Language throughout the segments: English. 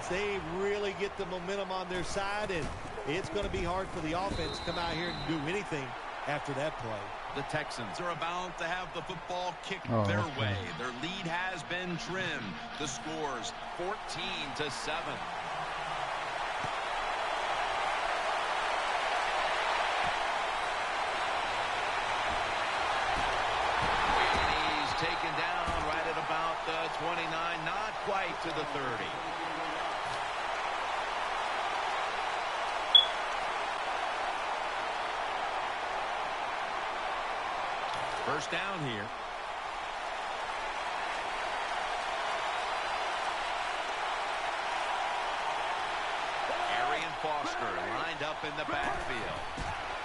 they really get the momentum on their side, and it's going to be hard for the offense to come out here and do anything after that play. The Texans are about to have the football kicked their way. Their lead has been trimmed. The score's 14-7. Taken down right at about the 29, not quite to the 30. First down here. Arian Foster lined up in the backfield.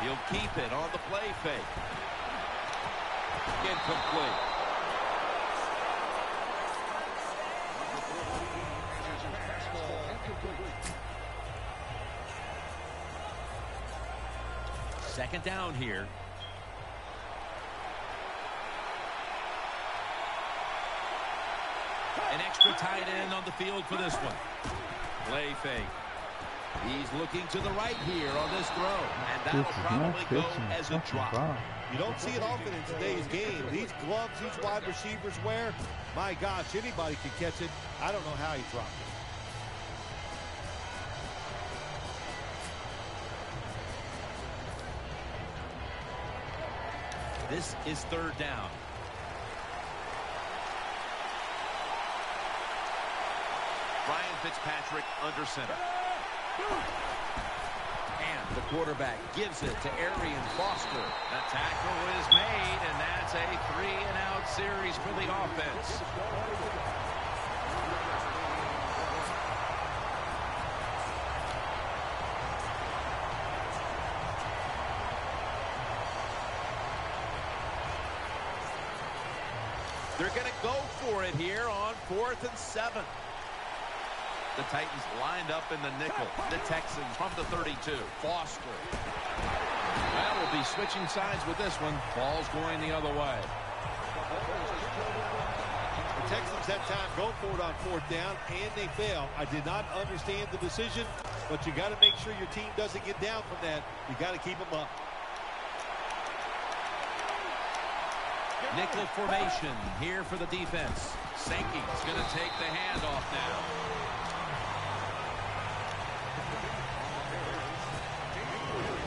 He'll keep it on the play fake. Incomplete. Second down here. An extra tight end on the field for this one. Play fake. He's looking to the right here on this throw. And that'll probably go as a drop. You don't see it often in today's game. These gloves these wide receivers wear, my gosh, anybody could catch it. I don't know how he dropped it. This is third down. Ryan Fitzpatrick under center. And the quarterback gives it to Arian Foster. The tackle is made, and that's a 3-and-out series for the offense. They're going to go for it here on 4th and 7. The Titans lined up in the nickel. The Texans from the 32. Foster. Well, we'll be switching sides with this one. Ball's going the other way. The Texans that time go for it on 4th down, and they fail. I did not understand the decision, but you got to make sure your team doesn't get down from that. You got to keep them up. Nickel formation here for the defense. Sankey's going to take the handoff now.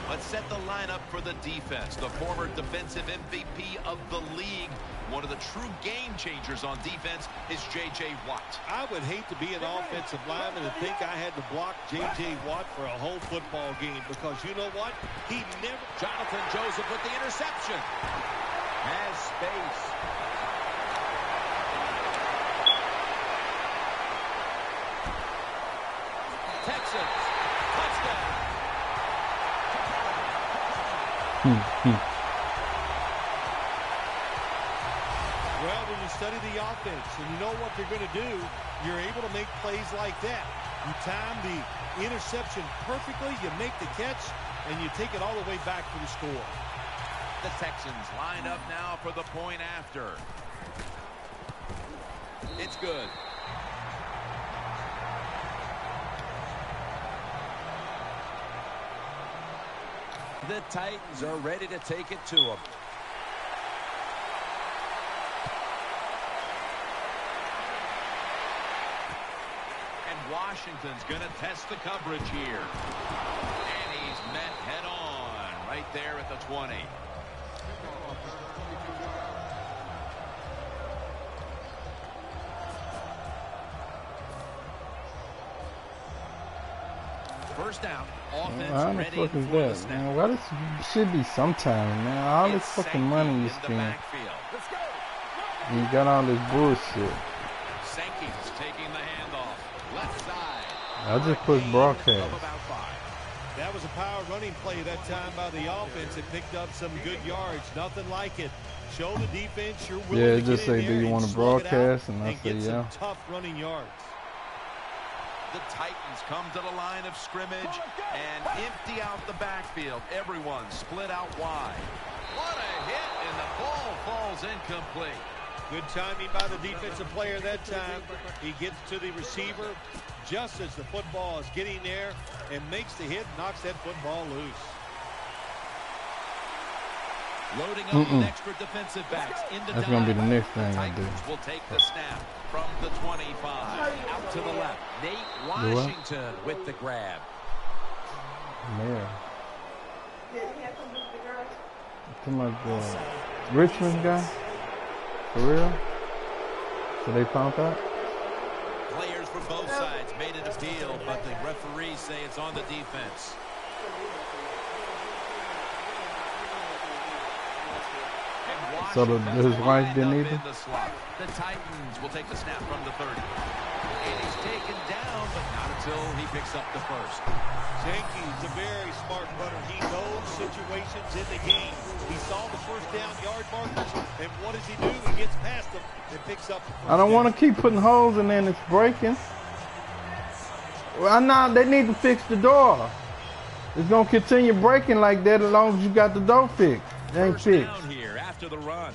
Let's set the lineup for the defense. The former defensive MVP of the league. One of the true game changers on defense is J.J. Watt. I would hate to be an offensive lineman and think I had to block J.J. Watt for a whole football game, because you know what? He never... Jonathan Joseph with the interception. Has space. Texans. Touchdown. Well, when you study the offense and you know what they're going to do, you're able to make plays like that. You time the interception perfectly, you make the catch, and you take it all the way back for the score. The Texans lined up now for the point after. It's good. The Titans are ready to take it to them. And Washington's going to test the coverage here. And he's met head on right there at the 20. First down. Offense how the fuck is that, man? Why this should be sometime, man? All this fucking money you spend. And you got all this bullshit. Sankey's taking the handoff. Left side. I just put broadcast. That was a power running play that time by the offense. It picked up some good yards. Nothing like it. Show the defense you're willing to just get in say, there do you want to broadcast? And I say, get yeah. some tough running yards. The Titans come to the line of scrimmage and empty out the backfield. Everyone split out wide. What a hit, and the ball falls incomplete. Good timing by the defensive player that time. He gets to the receiver just as the football is getting there and makes the hit, knocks that football loose. Loading up with extra defensive backs into That's going to be the next thing I do. Will take the snap from the 25. Out to the left. Nate Washington with the grab. Man. Come on, the Richmond guy? For real? So they found that? Players for both sides made an appeal, but the referees say it's on the defense. So his wife didn't either? The Titans will take the snap from the 30. And he's taken down, but not until he picks up the first. Jenkins, a very smart runner. He knows situations in the game. He saw the first down yard markers, and what does he do? He gets past them and picks up the first I don't down. want to keep putting holes in there and it's breaking. Well, no, they need to fix the door. It's going to continue breaking like that as long as you got the door fixed. It ain't First fixed. down here after the run.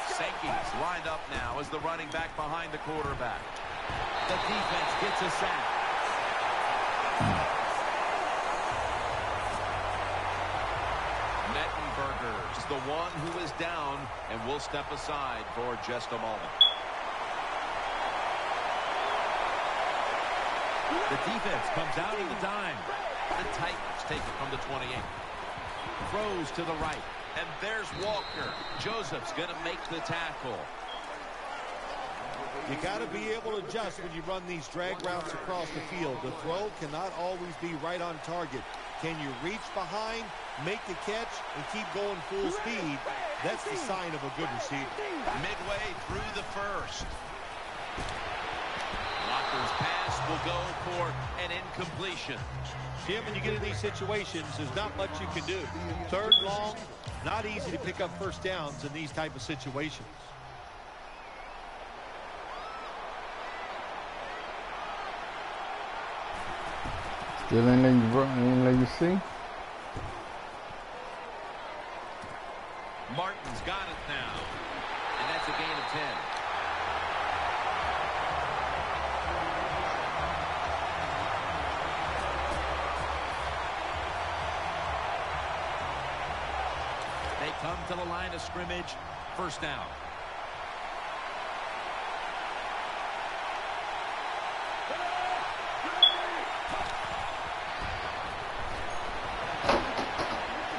Sankey's lined up now as the running back behind the quarterback. The defense gets a sack. Mettenberger's the one who is down and will step aside for just a moment. The defense comes out in the dime. The Titans take it from the 28. Throws to the right. And there's Walker. Joseph's going to make the tackle. You got to be able to adjust when you run these drag routes across the field. The throw cannot always be right on target. Can you reach behind, make the catch, and keep going full speed? That's the sign of a good receiver. Midway through the first. Walker's pass will go for an incompletion. Jim, when you get in these situations, there's not much you can do. Third long, not easy to pick up first downs in these type of situations. Still ain't let you see. Martin's got it now. And that's a gain of 10. They come to the line of scrimmage. First down.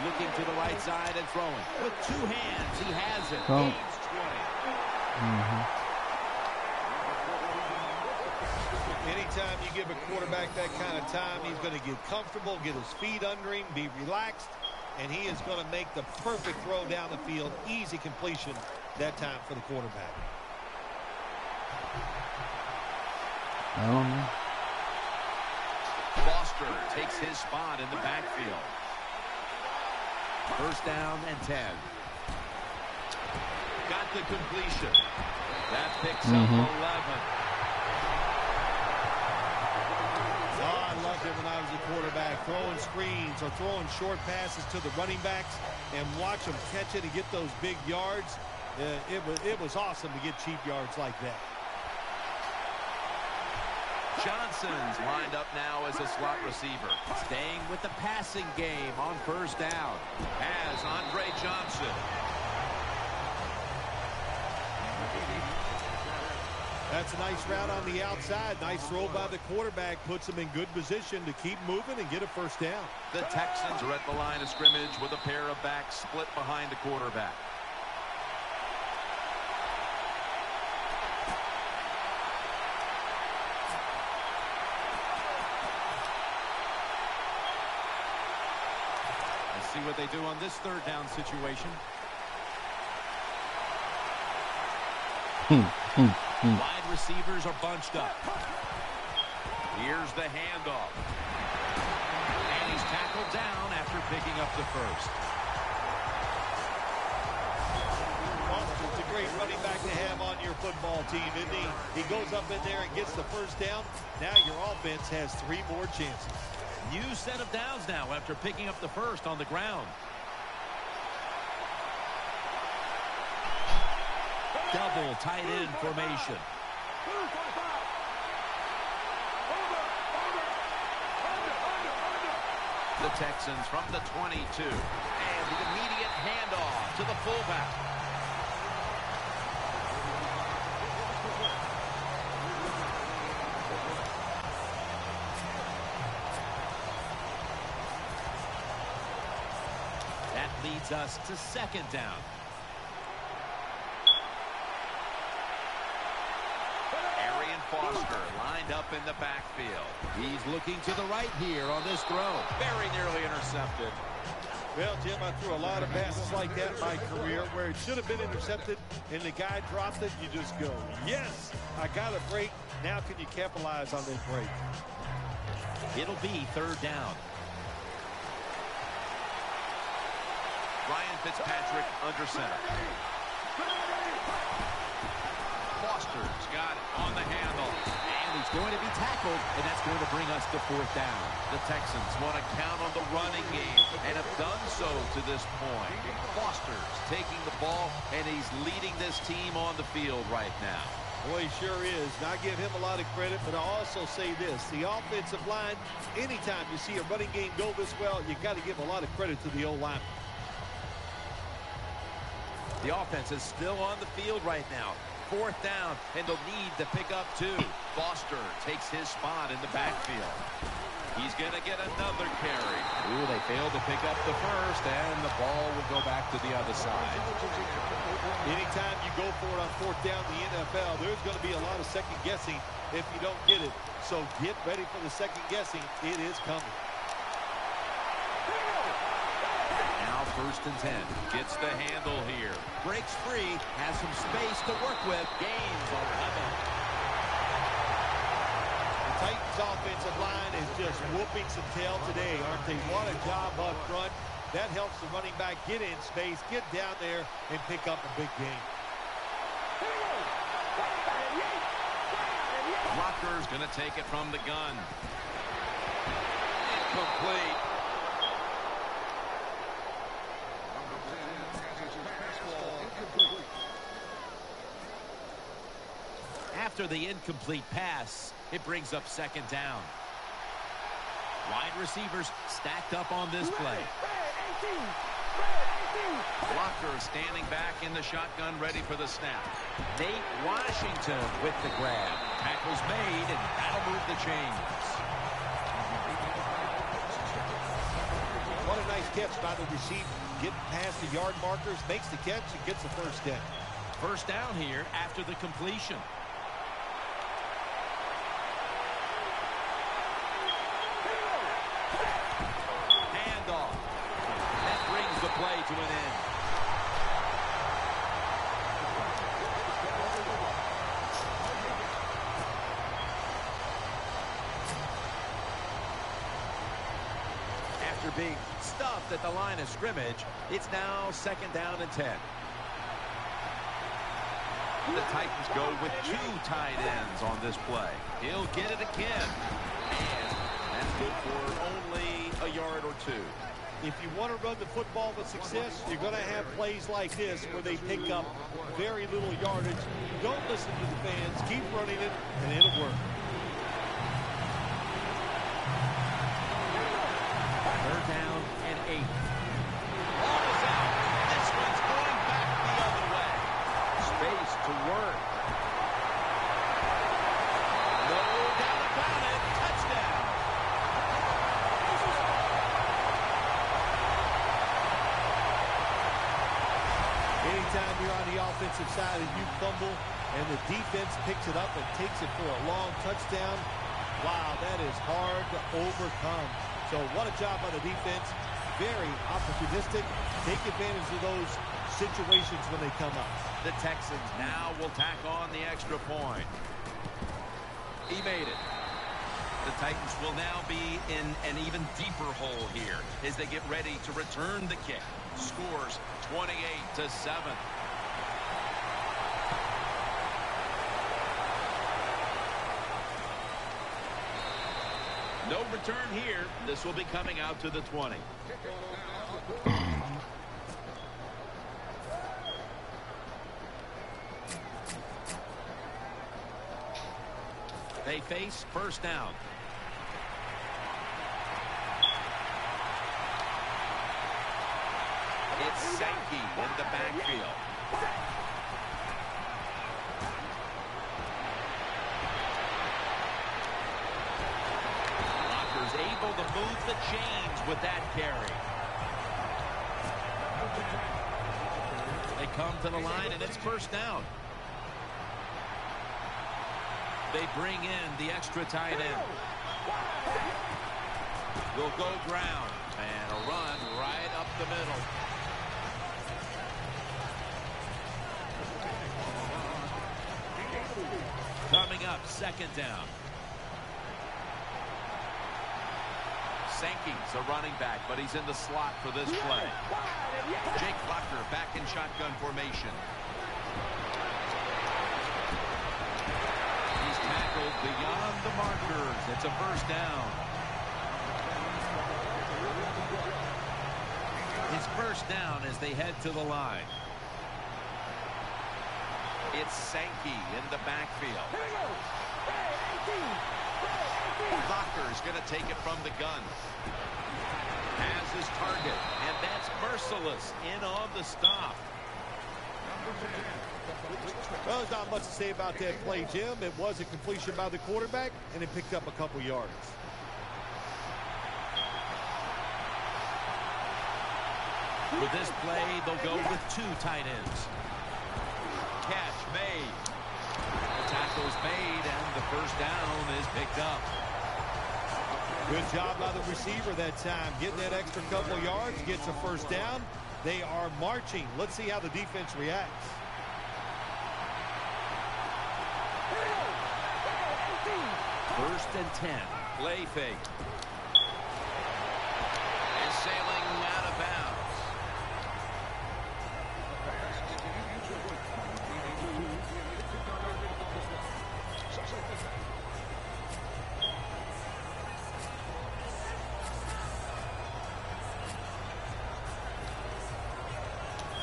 Looking to the right side and throwing. With two hands, he has it. Gains 20. Anytime you give a quarterback that kind of time, he's going to get comfortable, get his feet under him, be relaxed, and he is going to make the perfect throw down the field. Easy completion that time for the quarterback. I don't know. Foster takes his spot in the backfield. First down and 10. Got the completion. That picks up 11. Oh, I loved it when I was a quarterback, throwing screens or throwing short passes to the running backs and watch them catch it and get those big yards. It was awesome to get cheap yards like that. Johnson's lined up now as a slot receiver. Staying with the passing game on first down. Has Andre Johnson. That's a nice route on the outside. Nice throw by the quarterback. Puts him in good position to keep moving and get a first down. The Texans are at the line of scrimmage with a pair of backs split behind the quarterback. Let's see what they do on this third down situation. Wide receivers are bunched up. Here's the handoff. And he's tackled down after picking up the first. It's a great running back to have on your football team, isn't he? He goes up in there and gets the first down. Now your offense has 3 more chances. New set of downs now after picking up the first on the ground. Double tight end formation. The Texans from the 22. And the immediate handoff to the fullback. That leads us to second down. Foster lined up in the backfield. He's looking to the right here on this throw. Very nearly intercepted. Well, Jim, I threw a lot of passes like that in my career where it should have been intercepted and the guy dropped it. You just go, yes, I got a break. Now can you capitalize on that break? It'll be third down. Ryan Fitzpatrick under center. Foster's got it on the handle. And he's going to be tackled, and that's going to bring us to fourth down. The Texans want to count on the running game and have done so to this point. Foster's taking the ball, and he's leading this team on the field right now. Boy, he sure is. And I give him a lot of credit, but I'll also say this. The offensive line, anytime you see a running game go this well, you got to give a lot of credit to the O-line. The offense is still on the field right now. Fourth down, and they'll need to pick up two. Foster takes his spot in the backfield. He's going to get another carry. Ooh, they failed to pick up the first, and the ball will go back to the other side. Anytime you go for it on fourth down in the NFL, there's going to be a lot of second guessing if you don't get it. So get ready for the second guessing. It is coming. Now first and 10. Gets the handle here. Breaks free. Has some space to work with. Gains 11. Titans offensive line is just whooping some tail today, aren't they? What a job up front. That helps the running back get in space, get down there, and pick up a big game. Rocker's going to take it from the gun. Incomplete. After the incomplete pass, it brings up second down. Wide receivers stacked up on this play. Blocker standing back in the shotgun, ready for the snap. Nate Washington with the grab. Tackle's made, and that'll move the chains. What a nice catch by the receiver. Getting past the yard markers, makes the catch, and gets the first down. First down here after the completion. Play to an end. After being stuffed at the line of scrimmage, it's now second down and 10. The Titans go with two tight ends on this play. He'll get it again. And that's good for only a yard or two. If you want to run the football with success, you're going to have plays like this where they pick up very little yardage. Don't listen to the fans. Keep running it, and it'll work. Third down and 8. Ball is out. This one's going back the other way. Space to work. No doubt about it. Touchdown. Anytime you're on the offensive side and you fumble and the defense picks it up and takes it for a long touchdown, wow, that is hard to overcome. So what a job by the defense. Very opportunistic. Take advantage of those situations when they come up. The Texans now will tack on the extra point. He made it. The Titans will now be in an even deeper hole here as they get ready to return the kick. Scores 28-7. No return here. This will be coming out to the 20. They face first down. It's Sankey in the backfield. Locker's able to move the chains with that carry. They come to the line, and it's first down. They bring in the extra tight end. Will go ground, and a run right up the middle. Coming up, second down. Sankey's a running back, but he's in the slot for this play. Jake Locker back in shotgun formation. He's tackled beyond the markers. It's a first down. It's first down as they head to the line. It's Sankey in the backfield. Locker's going to take it from the gun. Has his target, and that's merciless in on the stop. Well, there's not much to say about that play, Jim. It was a completion by the quarterback, and it picked up a couple yards. With this play, they'll go with two tight ends. Catch made. The tackle's made, and the first down is picked up. Good job by the receiver that time. Getting that extra couple yards, gets a first down. They are marching. Let's see how the defense reacts. First and 10. Play fake. And sailing out of bounds.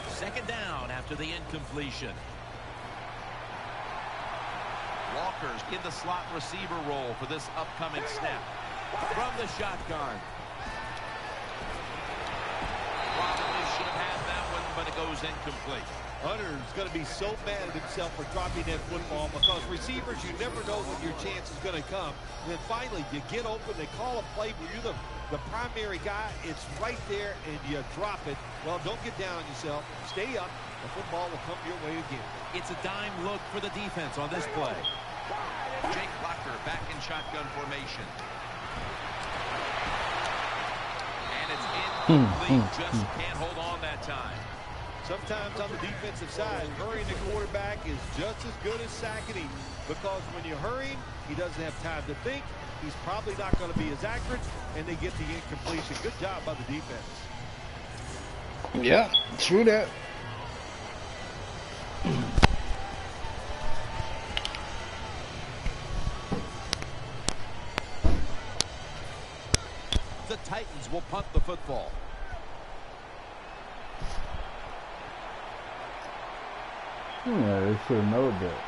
Second down after the incompletion. Walker's in the slot receiver role for this upcoming snap. From the shotgun. Probably should have had that one, but it goes incomplete. Hunter's going to be so mad at himself for dropping that football because receivers, you never know when your chance is going to come. And then finally, you get open, they call a play, but you're the primary guy. It's right there, and you drop it. Well, don't get down on yourself. Stay up. The football will come your way again. It's a dime look for the defense on this play. Jake Locker back in shotgun formation. And it's incomplete. Just can't hold on that time. Sometimes on the defensive side, hurrying the quarterback is just as good as sacking him because when you hurry him, he doesn't have time to think. He's probably not going to be as accurate, and they get the incompletion. Good job by the defense. Yeah, true that. The Titans will punt the football. Yeah, they should have known that.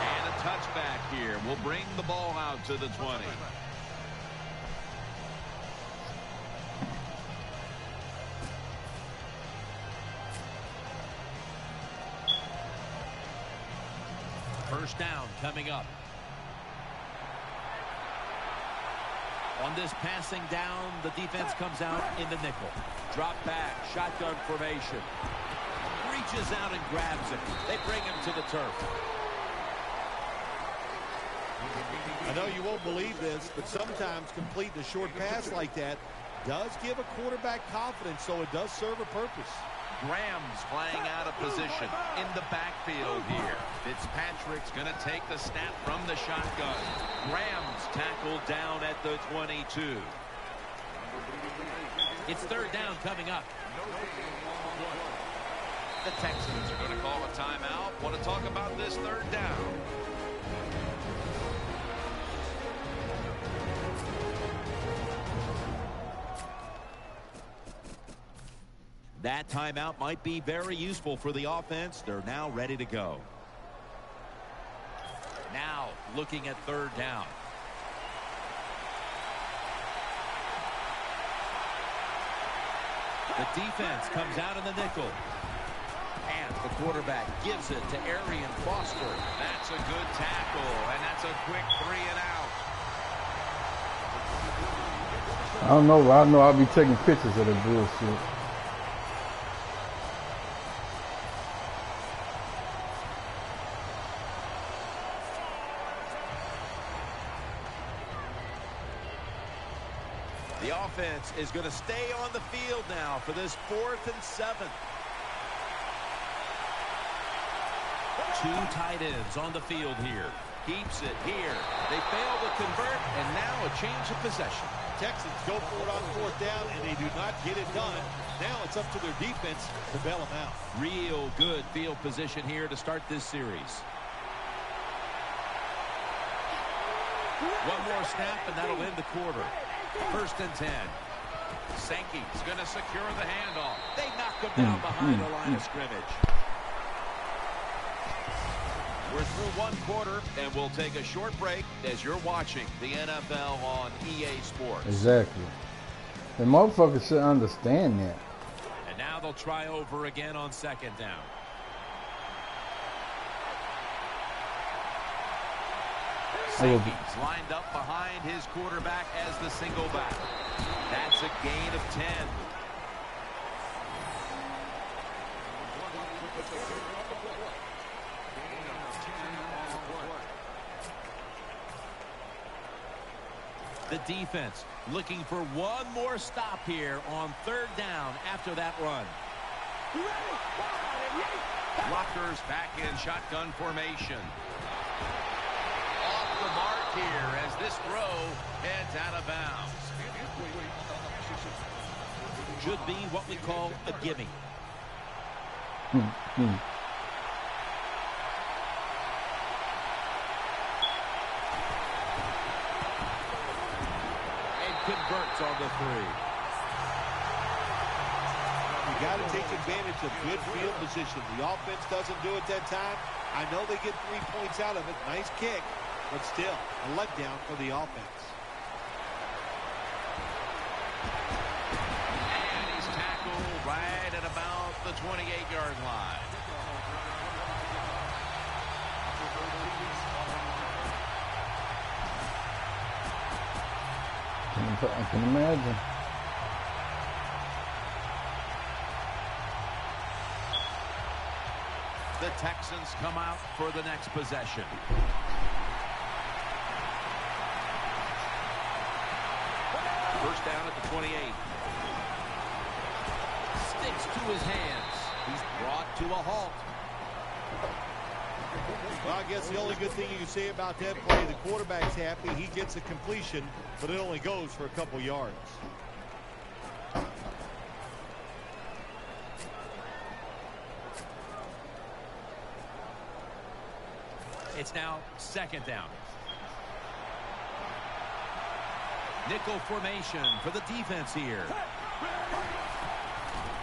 And a touchback here will bring the ball out to the 20. First down coming up. On this passing down, the defense comes out in the nickel. Drop back, shotgun formation. Reaches out and grabs it. They bring him to the turf. I know you won't believe this, but sometimes completing a short pass like that does give a quarterback confidence, so it does serve a purpose. Graham's flying out of position in the backfield here. Fitzpatrick's going to take the snap from the shotgun. Graham's tackled down at the 22. It's third down coming up. The Texans are going to call a timeout. Want to talk about this third down. That timeout might be very useful for the offense. They're now ready to go. Now looking at third down. The defense comes out in the nickel. And the quarterback gives it to Arian Foster. That's a good tackle, and that's a quick 3 and out. I don't know. I know I'll be taking pictures of the bullshit. The offense is going to stay on the field now for this 4th and 7. Two tight ends on the field here. Keeps it here. They fail to convert, and now a change of possession. Texans go for it on 4th down, and they do not get it done. Now it's up to their defense to bail them out. Real good field position here to start this series. One more snap, and that'll end the quarter. 1st and 10. Sankey's going to secure the handoff. They knock him down behind the line of scrimmage. We're through one quarter, and we'll take a short break as you're watching the NFL on EA Sports. Exactly. The motherfuckers should understand that. And now they'll try over again on 2nd down. Sankey's lined up behind his quarterback as the single back. That's a gain of 10. The defense looking for one more stop here on 3rd down after that run. Blockers back in shotgun formation. Off the mark here as this throw heads out of bounds. Should be what we call a gimme. Converts on the 3. You got to take advantage of good field position. The offense doesn't do it that time. I know they get 3 points out of it. Nice kick, but still a letdown for the offense. And he's tackled right at about the 28-yard line. I can imagine. The Texans come out for the next possession. First down at the 28. Sticks to his hands. He's brought to a halt. Well, I guess the only good thing you can say about that play, the quarterback's happy. He gets a completion, but it only goes for a couple yards. It's now 2nd down. Nickel formation for the defense here.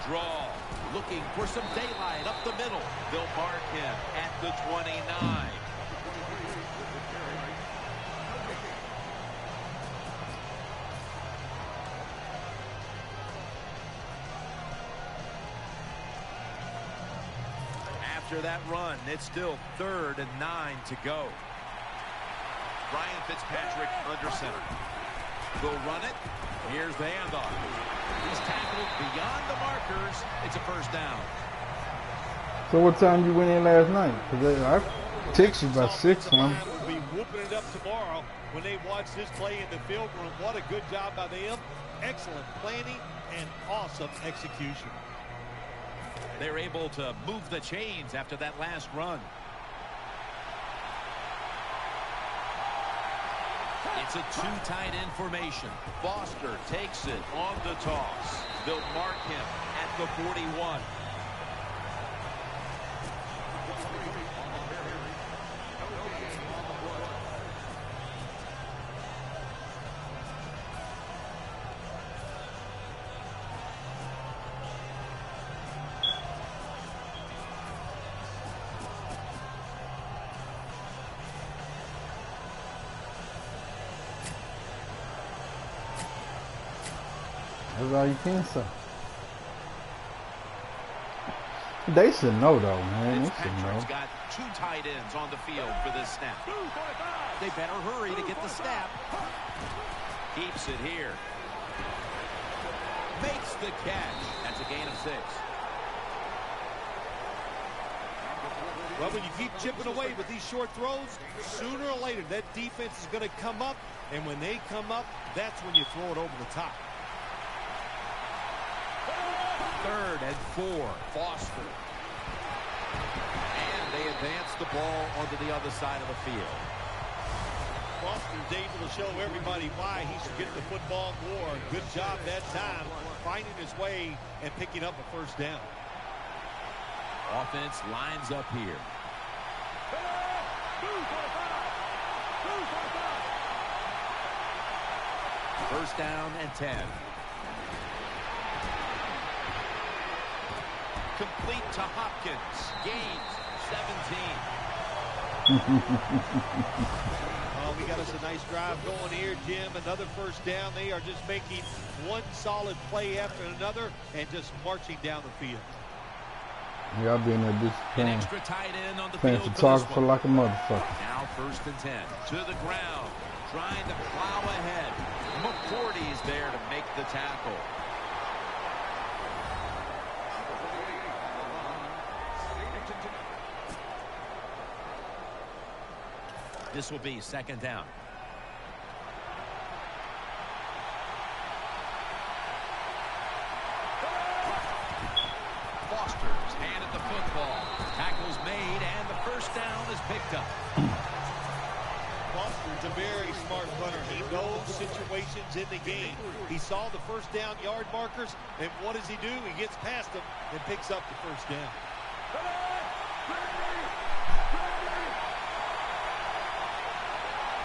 Draw. Looking for some daylight up the middle. They'll mark him at the 29. After that run, it's still 3rd and 9 to go. Ryan Fitzpatrick under center. They'll run it. Here's the handoff. He's tackled beyond the markers. It's a 1st down. So what time you went in last night? Because I texted you about 6, man. We'll be whooping it up tomorrow when they watch this play in the field room. What a good job by them. Excellent planning and awesome execution. They're able to move the chains after that last run. It's a 2 tight end formation. Foster takes it on the toss. They'll mark him at the 41. That's all you can say. They should know, though, man. They should know. Patrick's got 2 tight ends on the field for this snap. They better hurry to get the snap. Keeps it here. Makes the catch. That's a gain of 6. Well, when you keep chipping away with these short throws, sooner or later that defense is going to come up, and when they come up, that's when you throw it over the top. 3rd and 4. Foster. And they advance the ball onto the other side of the field. Foster's able to show everybody why he should get the football more. Good job that time, finding his way and picking up a first down. Offense lines up here. First down and 10. Complete to Hopkins. Gains 17. Oh, we got us a nice drive going here, Jim. Another first down. They are just making one solid play after another and just marching down the field. Y'all being there An playing extra tight end on the field photographer like a motherfucker. Now 1st and 10. To the ground. Trying to plow ahead. McCourty's there to make the tackle. This will be 2nd down. Foster's handed the football. Tackle's made, and the first down is picked up. Foster's a very smart runner. He knows situations in the game. He saw the first down yard markers, and what does he do? He gets past them and picks up the first down.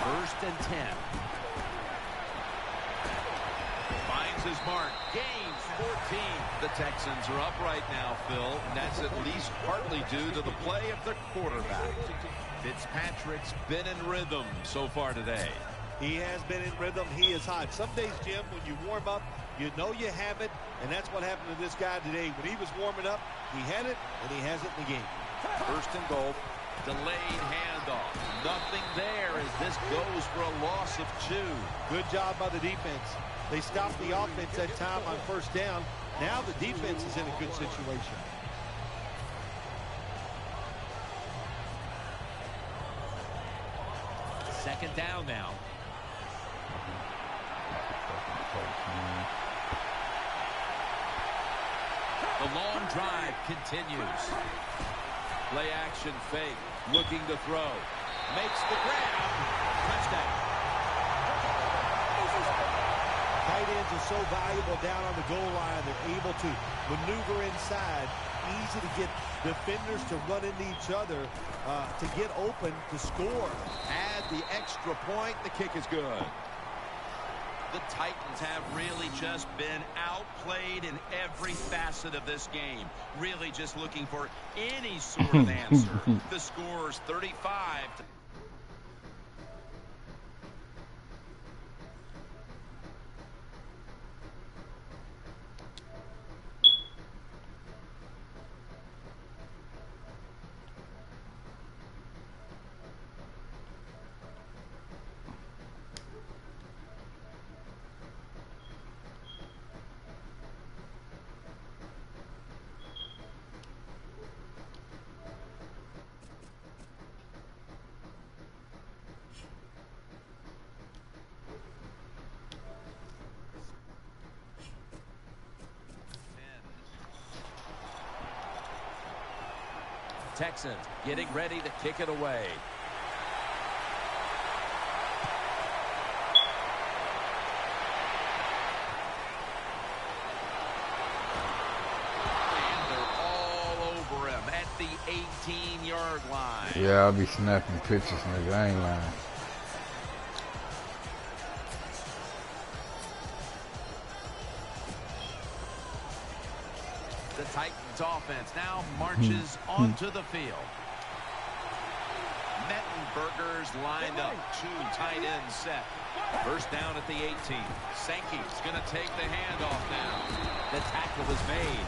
First and 10. Finds his mark. Gains 14. The Texans are up right now, Phil, and that's at least partly due to the play of the quarterback. Fitzpatrick's been in rhythm so far today. He has been in rhythm. He is hot. Some days, Jim, when you warm up, you know you have it, and that's what happened to this guy today. When he was warming up, he had it, and he has it in the game. First and goal. Delayed handoff. Nothing there as this goes for a loss of 2. Good job by the defense. They stopped the offense that time on first down. Now the defense is in a good situation. Second down now. The long drive continues. Play action fake. Looking to throw. Makes the grab. Touchdown. Tight ends are so valuable down on the goal line. They're able to maneuver inside. Easy to get defenders to run into each other, to get open, to score. Add the extra point. The kick is good. The Titans have really just been outplayed in every facet of this game. Really just looking for any sort of answer. The score's 35. Texans getting ready to kick it away. And they're all over him at the 18-yard line. Yeah, I'll be snapping pictures, nigga. I ain't lying. The Titans offense now marches onto the field. Mettenberger's lined up. 2 tight ends set. First down at the 18. Sankey's going to take the handoff now. The tackle is made.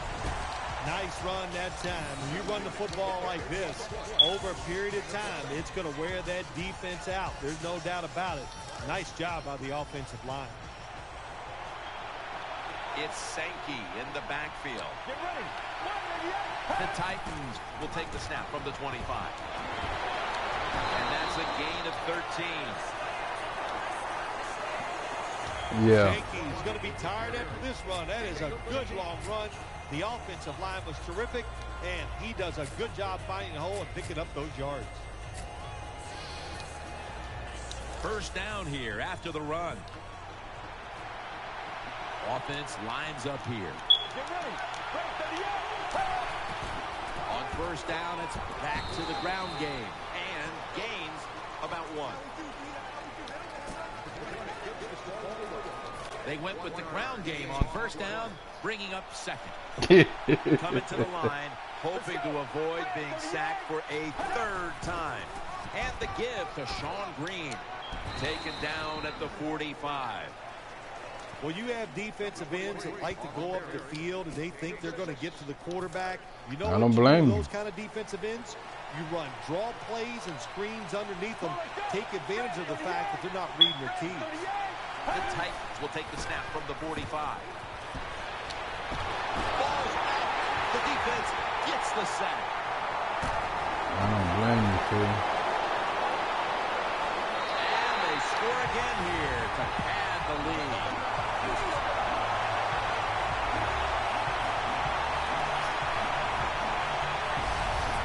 Nice run that time. When you run the football like this, over a period of time, it's going to wear that defense out. There's no doubt about it. Nice job by the offensive line. It's Sankey in the backfield. Get ready. The Titans will take the snap from the 25. And that's a gain of 13. Yeah. Sankey's going to be tired after this run. That is a good long run. The offensive line was terrific, and he does a good job finding a hole and picking up those yards. First down here after the run. Offense lines up here. Get ready. On first down, it's back to the ground game, and gains about 1. They went with the ground game on first down, bringing up second. Coming to the line, hoping to avoid being sacked for a 3rd time. And the give to Sean Green, taken down at the 45. Well, you have defensive ends that like to go up the field and they think they're going to get to the quarterback. You know, I don't blame those kind of defensive ends. You run draw plays and screens underneath them. Take advantage of the fact that they're not reading their teams. The Titans will take the snap from the 45. Ball's out. The defense gets the sack. I don't blame you, Phil. And they score again here to pad the lead.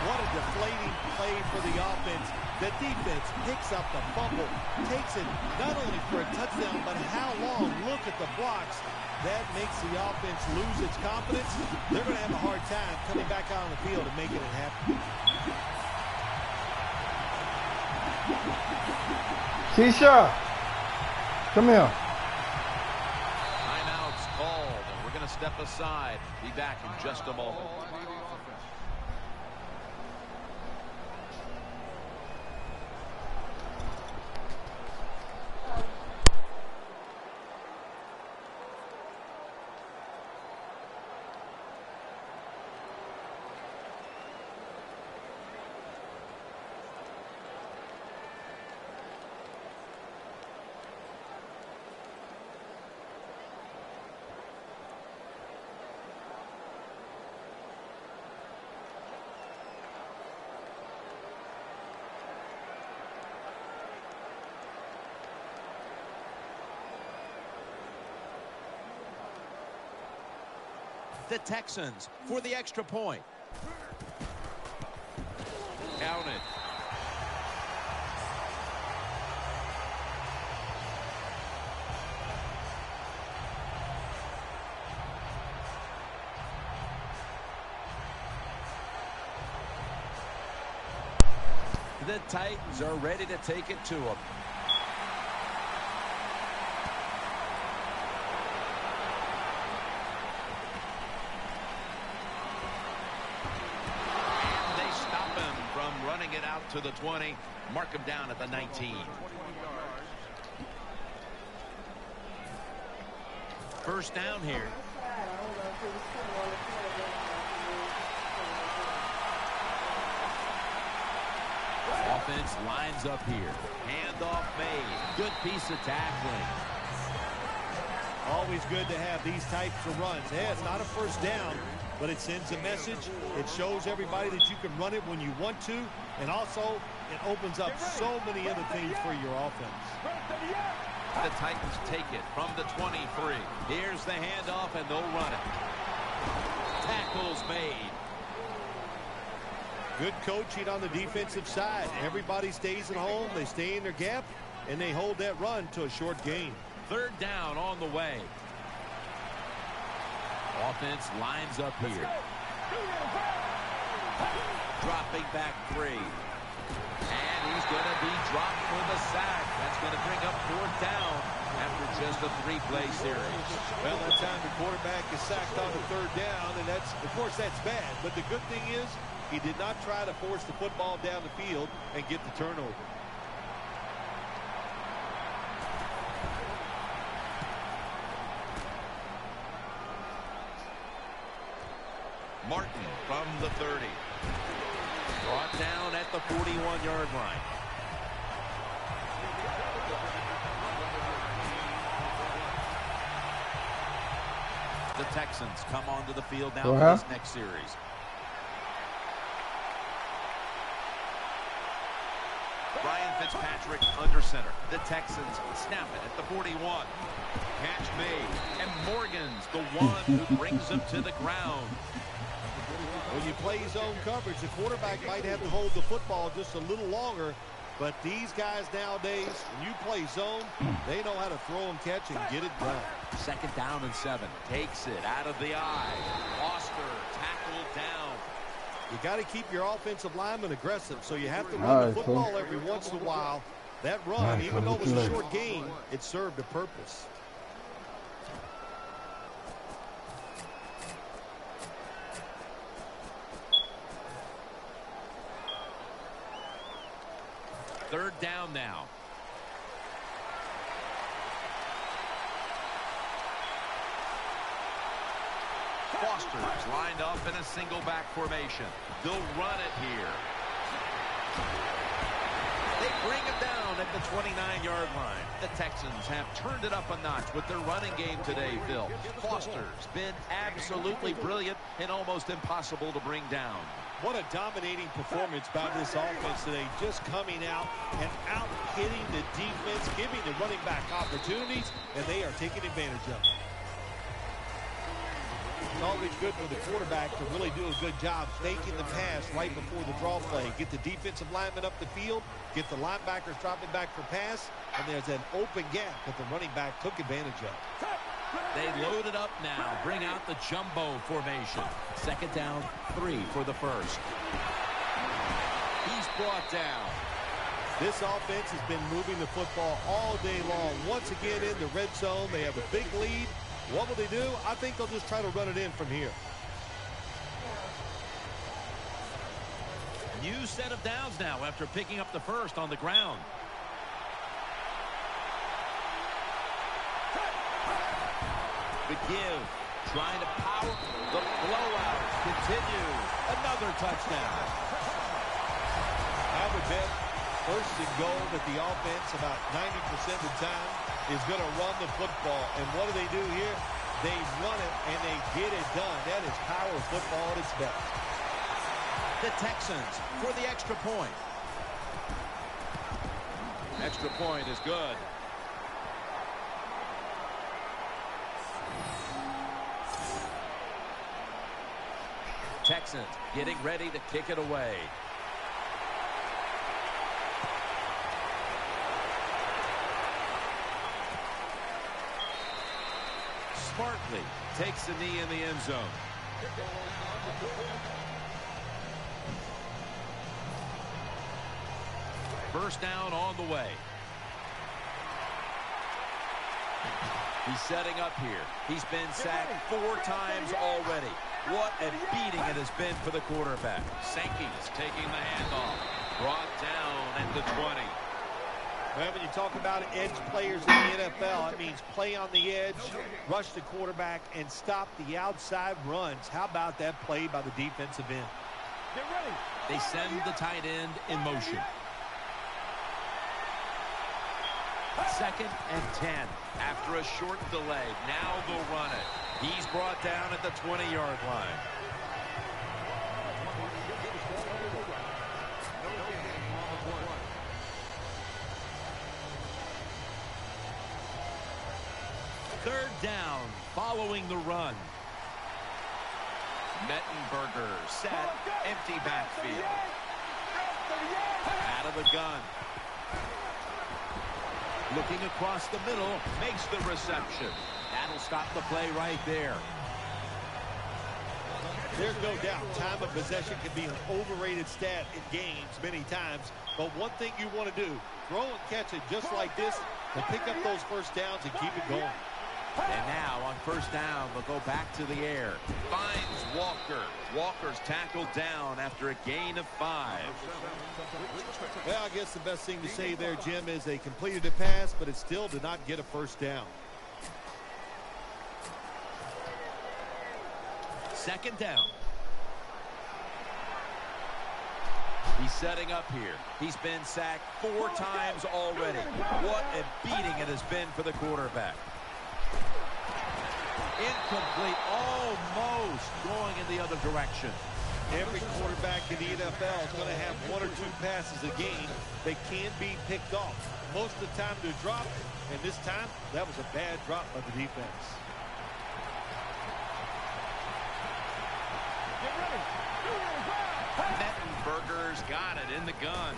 What a deflating play for the offense. The defense picks up the fumble, takes it not only for a touchdown, but how long? Look at the blocks. That makes the offense lose its confidence. They're going to have a hard time coming back out on the field and making it happen. Keisha, come here. Timeout's called, and we're going to step aside. Be back in just a moment. The Texans for the extra point. Counted. The Titans are ready to take it to them. Running it out to the 20. Mark him down at the 19. First down here. Offense lines up here. Handoff made. Good piece of tackling. Always good to have these types of runs. Yeah, it's not a first down, but it sends a message. It shows everybody that you can run it when you want to, and also it opens up so many other things for your offense. The Titans take it from the 23. Here's the handoff, and they'll run it. Tackles made. Good coaching on the defensive side. Everybody stays at home. They stay in their gap, and they hold that run to a short gain. Third down on the way. Offense lines up here. Dropping back 3. And he's going to be dropped for the sack. That's going to bring up 4th down after just a 3-play series. Well, that time the quarterback is sacked on the 3rd down, and that's, of course, that's bad. But the good thing is he did not try to force the football down the field and get the turnover. Martin from the 30. Brought down at the 41-yard line. The Texans come onto the field now for this next series. Ryan Fitzpatrick under center. The Texans snap it at the 41. Catch made. And Morgan's the one who brings them to the ground. When you play zone coverage, the quarterback might have to hold the football just a little longer. But these guys nowadays, when you play zone, they know how to throw and catch and get it done. 2nd down and 7. Takes it out of the eye. Foster tackled down. You got to keep your offensive lineman aggressive, so you have to run the football every once in a while. That run, even though it was a short gain, it served a purpose. Third down now. Foster's lined up in a single back formation. They'll run it here. They bring him down at the 29-yard line. The Texans have turned it up a notch with their running game today, Phil. Foster's been absolutely brilliant and almost impossible to bring down. What a dominating performance by this offense today. Just coming out and out-hitting the defense, giving the running back opportunities, and they are taking advantage of it. It's always good for the quarterback to really do a good job faking the pass right before the draw play. Get the defensive lineman up the field, get the linebackers dropping back for pass, and there's an open gap that the running back took advantage of. They load it up now. Bring out the jumbo formation. 2nd down, 3 for the 1st. He's brought down. This offense has been moving the football all day long. Once again in the red zone, they have a big lead. What will they do? I think they'll just try to run it in from here. New set of downs now after picking up the 1st on the ground. The give, trying to power. The blowout continues. Another touchdown. I would bet 1st and goal that the offense about 90% of the time is going to run the football. And what do? Here? They run it and they get it done. That is power football at its best. The Texans for the extra point. Extra point is good. Texans getting ready to kick it away. Smartly takes the knee in the end zone. First down on the way. He's setting up here. He's been sacked 4 times already. What a beating it has been for the quarterback. Sankey's taking the handoff. Brought down at the 20. Well, when you talk about edge players in the NFL, it means play on the edge, rush the quarterback, and stop the outside runs. How about that play by the defensive end? Get ready. They send the tight end in motion. 2nd and 10 after a short delay. Now they'll run it. He's brought down at the 20-yard line. Third down following the run. Mettenberger set, empty backfield. Out of the gun. Looking across the middle, makes the reception. That'll stop the play right there. There's no doubt time of possession can be an overrated stat in games many times. But one thing you want to do, throw and catch it just like this to pick up those first downs and keep it going. And now on first down, they'll go back to the air. Finds Walker. Walker's tackled down after a gain of 5. Well, I guess the best thing to say there, Jim, is they completed a pass, but it still did not get a first down. Second down. He's setting up here. He's been sacked 4 times already. What a beating it has been for the quarterback. Incomplete, almost going in the other direction. Every quarterback in the NFL is going to have 1 or 2 passes a game that can be picked off. Most of the time they're dropped, and this time that was a bad drop by the defense. Mettenberger's got it in the gun.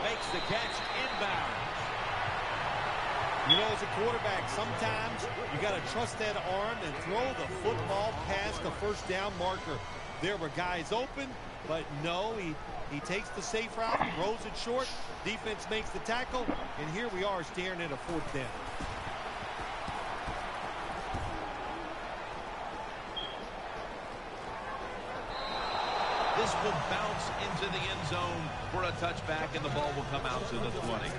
Makes the catch inbound. You know, as a quarterback, sometimes you got to trust that arm and throw the football past the first down marker. There were guys open, but no, he takes the safe route, throws it short, defense makes the tackle, and here we are staring at a 4th down. This will bounce into the end zone for a touchback, and the ball will come out to the 20.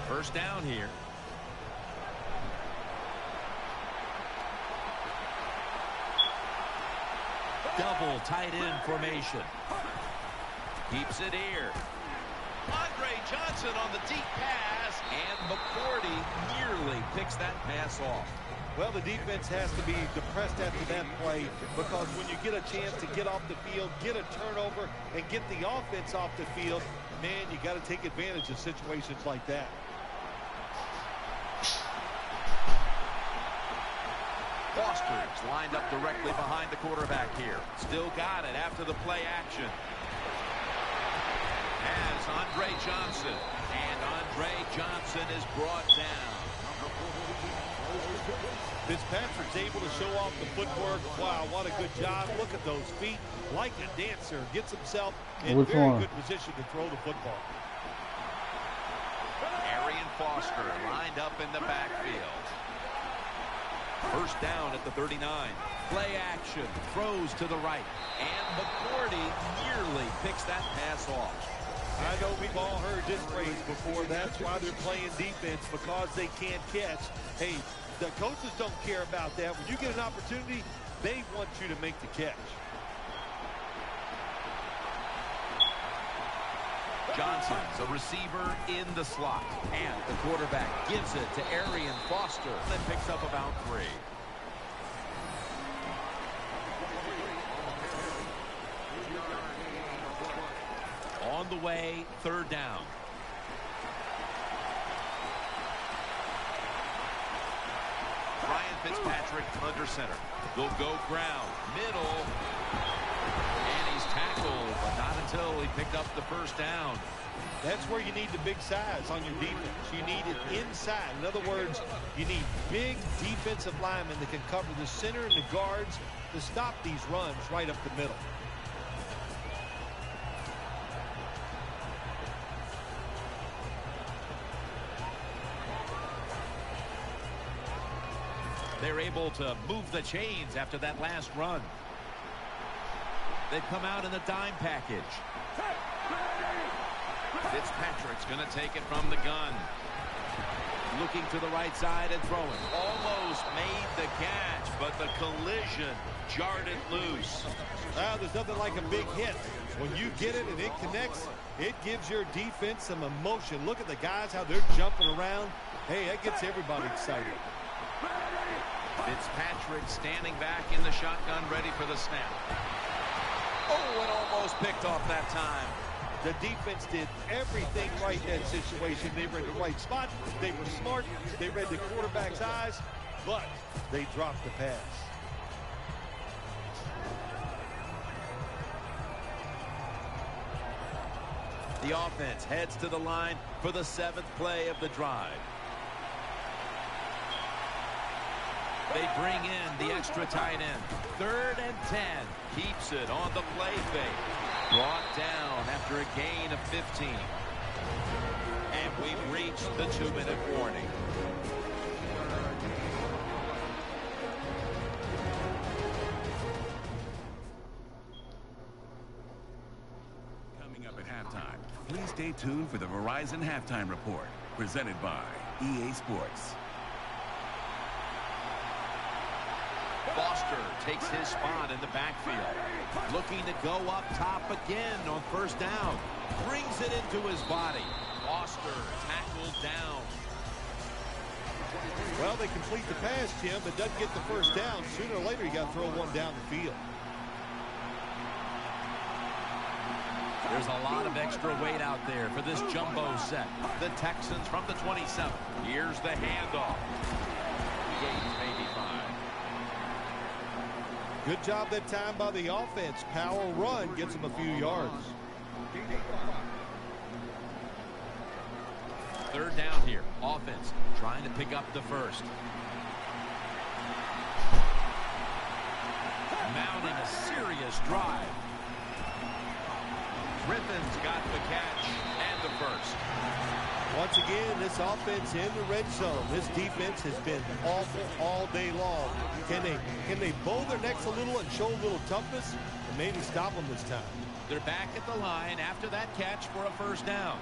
First down here. Double tight end formation. Keeps it here. Andre Johnson on the deep pass, and McCourty nearly picks that pass off. Well, the defense has to be depressed after that play, because when you get a chance to get off the field, get a turnover, and get the offense off the field, man, you got to take advantage of situations like that. Foster's lined up directly behind the quarterback here. Still got it after the play action. Has Andre Johnson. And Andre Johnson is brought down. Fitzpatrick's able to show off the footwork. Wow, what a good job. Look at those feet. Like a dancer. Gets himself in very good position to throw the football. Arian Foster lined up in the backfield. First down at the 39. Play action. Throws to the right. And McCourty nearly picks that pass off. I know we've all heard this phrase before. That's why they're playing defense, because they can't catch. Hey, the coaches don't care about that. When you get an opportunity, they want you to make the catch. Johnson's a receiver in the slot. And the quarterback gives it to Arian Foster and picks up about 3. On the way, third down. Ryan Fitzpatrick under center. They'll go ground. Middle. And he's tackled, but not until he picked up the first down. That's where you need the big size on your defense. You need it inside. In other words, you need big defensive linemen that can cover the center and the guards to stop these runs right up the middle. They're able to move the chains after that last run. They've come out in the dime package. Fitzpatrick's going to take it from the gun. Looking to the right side and throwing. Almost made the catch, but the collision jarred it loose. There's nothing like a big hit. When you get it and it connects, it gives your defense some emotion. Look at the guys, how they're jumping around. Hey, that gets everybody excited. Fitzpatrick standing back in the shotgun, ready for the snap. Oh, it almost picked off that time. The defense did everything right in that situation. They were in the right spot. They were smart. They read the quarterback's eyes, but they dropped the pass. The offense heads to the line for the 7th play of the drive. They bring in the extra tight end. 3rd and 10. Keeps it on the play fake. Brought down after a gain of 15. And we've reached the 2-minute warning. Coming up at halftime, please stay tuned for the Verizon Halftime Report, presented by EA Sports. Foster takes his spot in the backfield. Looking to go up top again on 1st down. Brings it into his body. Foster tackled down. Well, they complete the pass, Jim, but doesn't get the 1st down. Sooner or later, you got to throw one down the field. There's a lot of extra weight out there for this jumbo set. The Texans from the 27. Here's the handoff. Gates maybe 5. Good job that time by the offense. Power run gets them a few yards. 3rd down here. Offense trying to pick up the 1st. Mounting a serious drive. Griffin's got the catch and the 1st. Once again, this offense in the red zone. This defense has been awful all day long. Can they bow their necks a little and show a little toughness and maybe stop them this time? They're back at the line after that catch for a 1st down.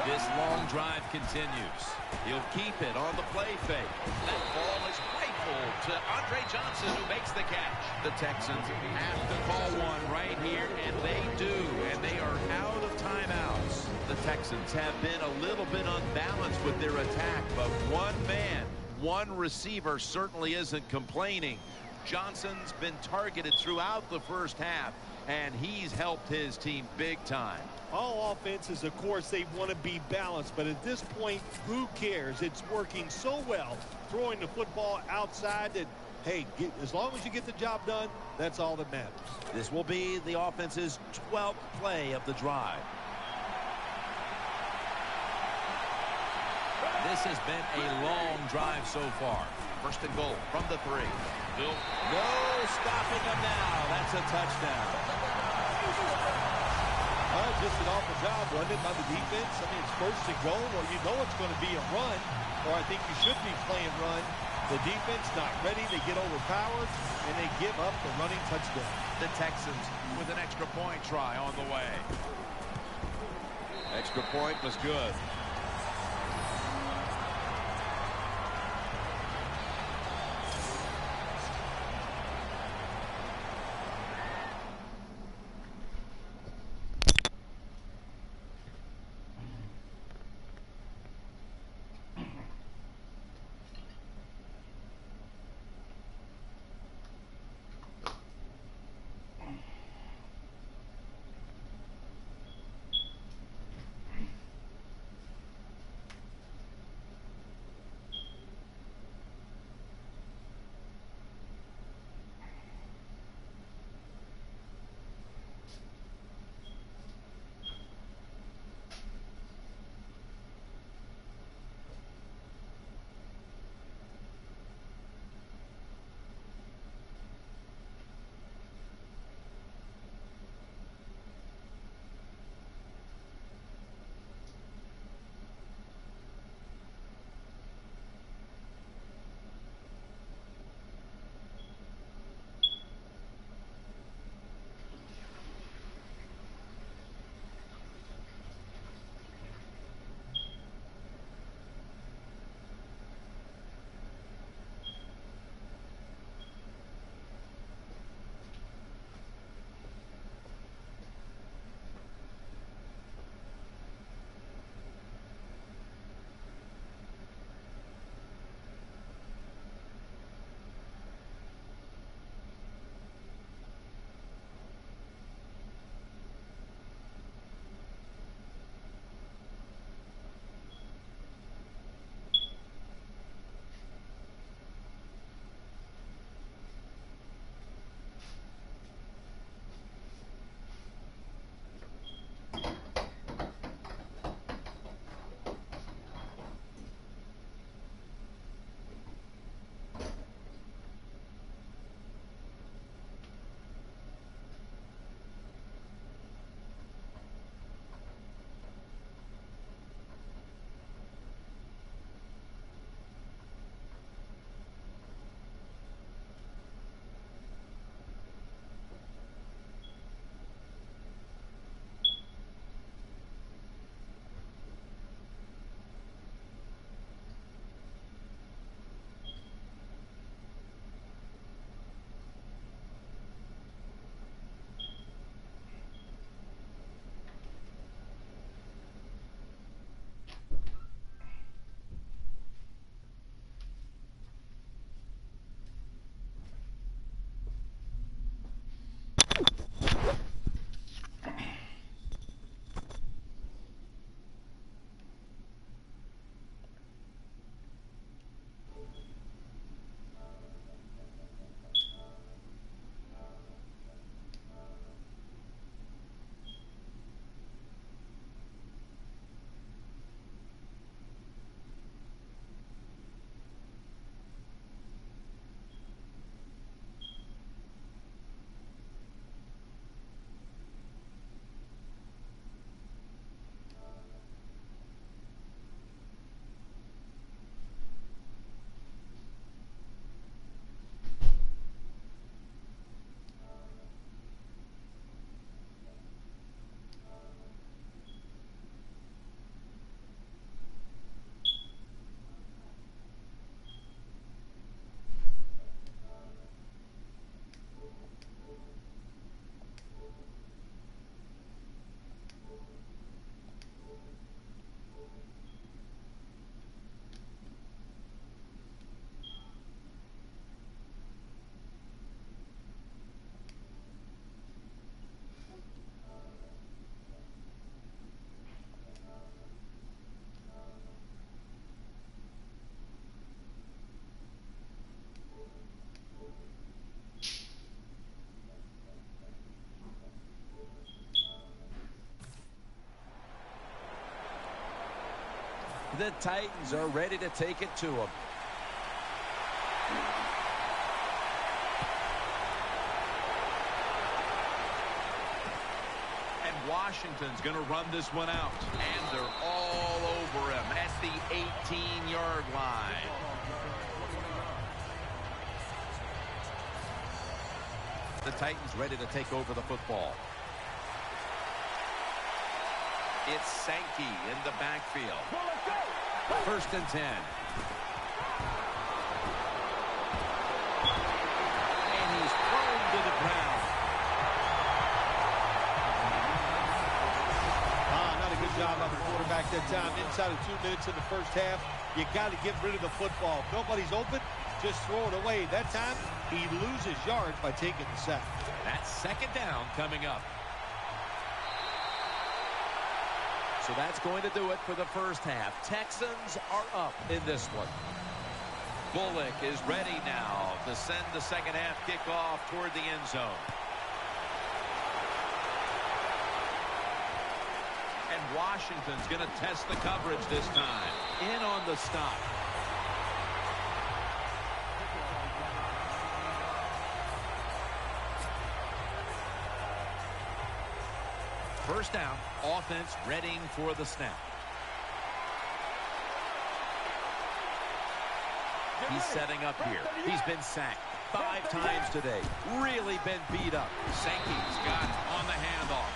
This long drive continues. He'll keep it on the play fake. That ball is rifled to Andre Johnson, who makes the catch. The Texans have to call one right here, and they do, and they are out of timeouts. The Texans have been a little bit unbalanced with their attack, but one man, one receiver certainly isn't complaining. Johnson's been targeted throughout the 1st half, and he's helped his team big time. All offenses, of course, they want to be balanced, but at this point, who cares? It's working so well, throwing the football outside that, hey, as long as you get the job done, that's all that matters. This will be the offense's 12th play of the drive. This has been a long drive so far. 1st and goal from the 3. No stopping him now. That's a touchdown. Just an awful job, wasn't it, by the defense? I mean, it's 1st and goal. Well, you know it's going to be a run, or I think you should be playing run. The defense not ready. They get overpowered, and they give up the running touchdown. The Texans with an extra point try on the way. Extra point was good. The Titans are ready to take it to them. And Washington's going to run this one out. And they're all over him at the 18-yard line. The Titans ready to take over the football. It's Sankey in the backfield. 1st and 10. And he's thrown to the ground. Not a good job by the quarterback that time. Inside of 2 minutes in the first half, you got to get rid of the football. If nobody's open, just throw it away. That time, he loses yards by taking the sack. That's 2nd down coming up. So that's going to do it for the first half. Texans are up in this one. Bullock is ready now to send the second half kickoff toward the end zone. And Washington's going to test the coverage this time. In on the stop. First down, offense readying for the snap. He's setting up here. He's been sacked 5 times today. Really been beat up. Sankey's got on the handoff.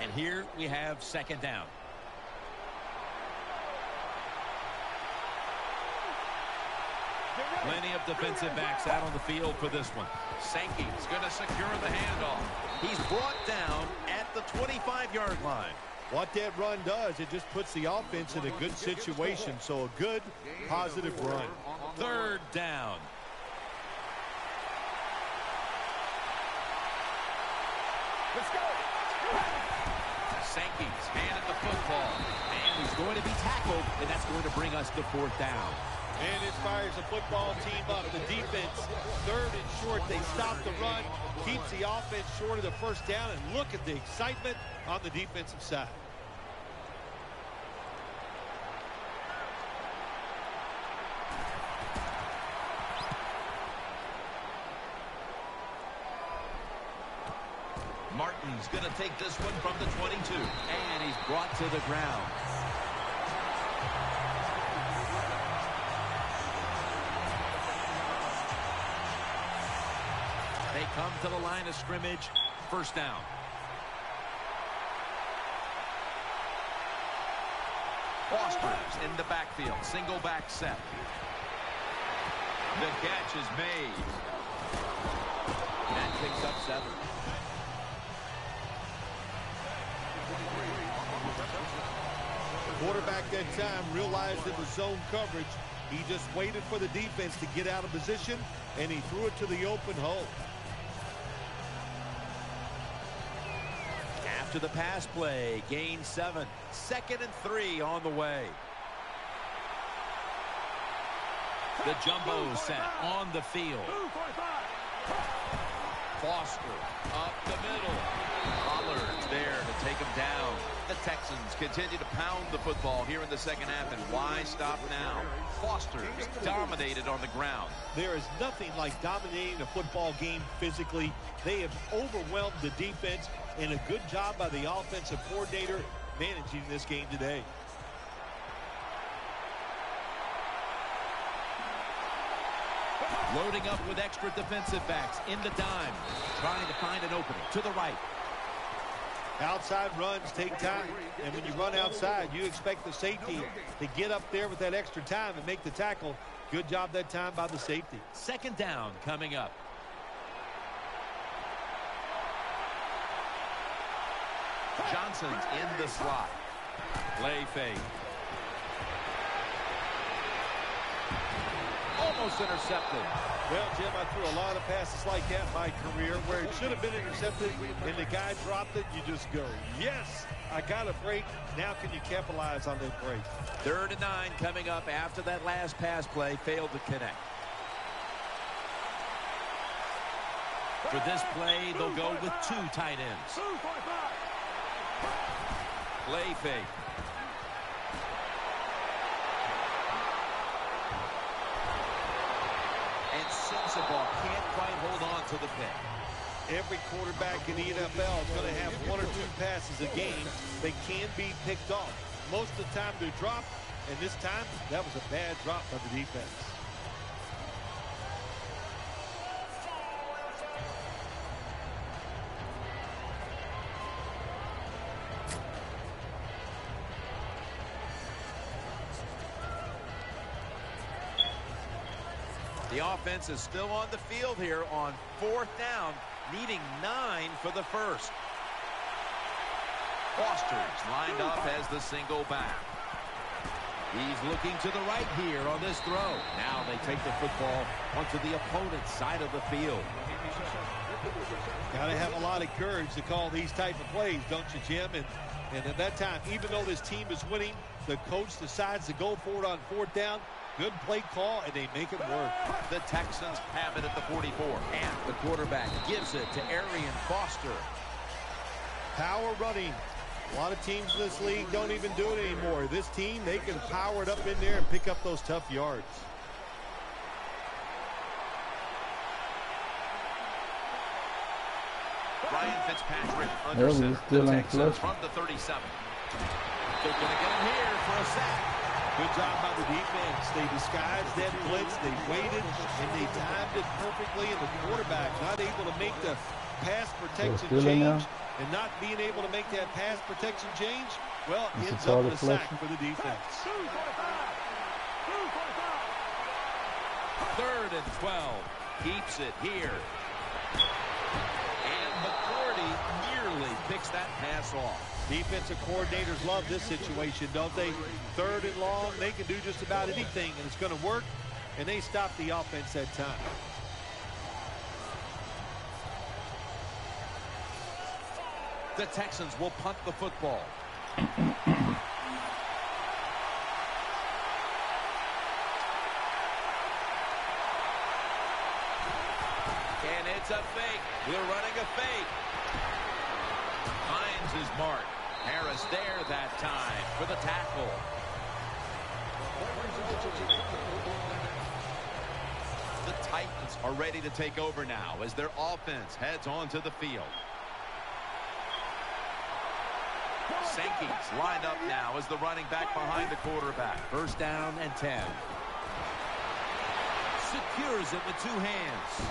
And here we have 2nd down. Plenty of defensive backs out on the field for this one. Sankey's going to secure the handoff. He's brought down at the 25-yard line. What that run does, it just puts the offense in a good situation. So a good, positive run. 3rd down. Let's go. Sankey's handed the football. And he's going to be tackled, and that's going to bring us to 4th down. And it fires the football team up. The defense, 3rd and short. They stop the run, keeps the offense short of the first down, and look at the excitement on the defensive side. Martin's going to take this one from the 22. And he's brought to the ground. They come to the line of scrimmage. 1st down. Foster's in the backfield. Single back set. The catch is made. That picks up 7. Quarterback that time realized it was zone coverage. He just waited for the defense to get out of position, and he threw it to the open hole. After the pass play, gain 7. 2nd and 3 on the way. The jumbo set on the field. Foster up the middle. Pollard's there to take him down. The Texans continue to pound the football here in the second half, and why stop now? Foster's dominated on the ground. There is nothing like dominating a football game physically. They have overwhelmed the defense, and a good job by the offensive coordinator managing this game today. Loading up with extra defensive backs in the dime, trying to find an opening to the right. Outside runs take time, and when you run outside, you expect the safety to get up there with that extra time and make the tackle. Good job that time by the safety. 2nd down coming up. Johnson's in the slot. Play fake. Almost almost intercepted. Well, Jim, I threw a lot of passes like that in my career where it should have been intercepted and the guy dropped it. You just go, yes, I got a break. Now can you capitalize on that break? 3rd and 9 coming up after that last pass play failed to connect. For this play, they'll go with 2 tight ends. Play fake. And Sensabaugh can't quite hold on to the pick. Every quarterback in the NFL is going to have 1 or 2 passes a game that can be picked off. Most of the time they're dropped, and this time that was a bad drop by the defense. The offense is still on the field here on 4th down, needing 9 for the first. Foster's lined up as the single back. He's looking to the right here on this throw. Now they take the football onto the opponent's side of the field. Got to have a lot of courage to call these type of plays, don't you, Jim? And at that time, even though this team is winning, the coach decides to go for it on 4th down. Good play call, and they make it work. The Texans have it at the 44. And the quarterback gives it to Arian Foster. Power running. A lot of teams in this league don't even do it anymore. This team, they can power it up in there and pick up those tough yards. Ryan Fitzpatrick under center. The Texans from the 37. They're going to get him here for a sack. Good job by the defense. They disguised that blitz. They waited, and they timed it perfectly. And the quarterback not able to make the pass protection change and not being able to make that pass protection change, well, ends up with a sack for the defense. 3rd and 12. Keeps it here. And McCourty nearly picks that pass off. Defensive coordinators love this situation, don't they? 3rd and long, they can do just about anything, and it's going to work, and they stop the offense that time. The Texans will punt the football. And it's a fake. We're running a fake. Finds his mark. Harris there that time for the tackle. The Titans are ready to take over now as their offense heads onto the field. Sankey's lined up now as the running back behind the quarterback. 1st down and 10. Secures it with 2 hands.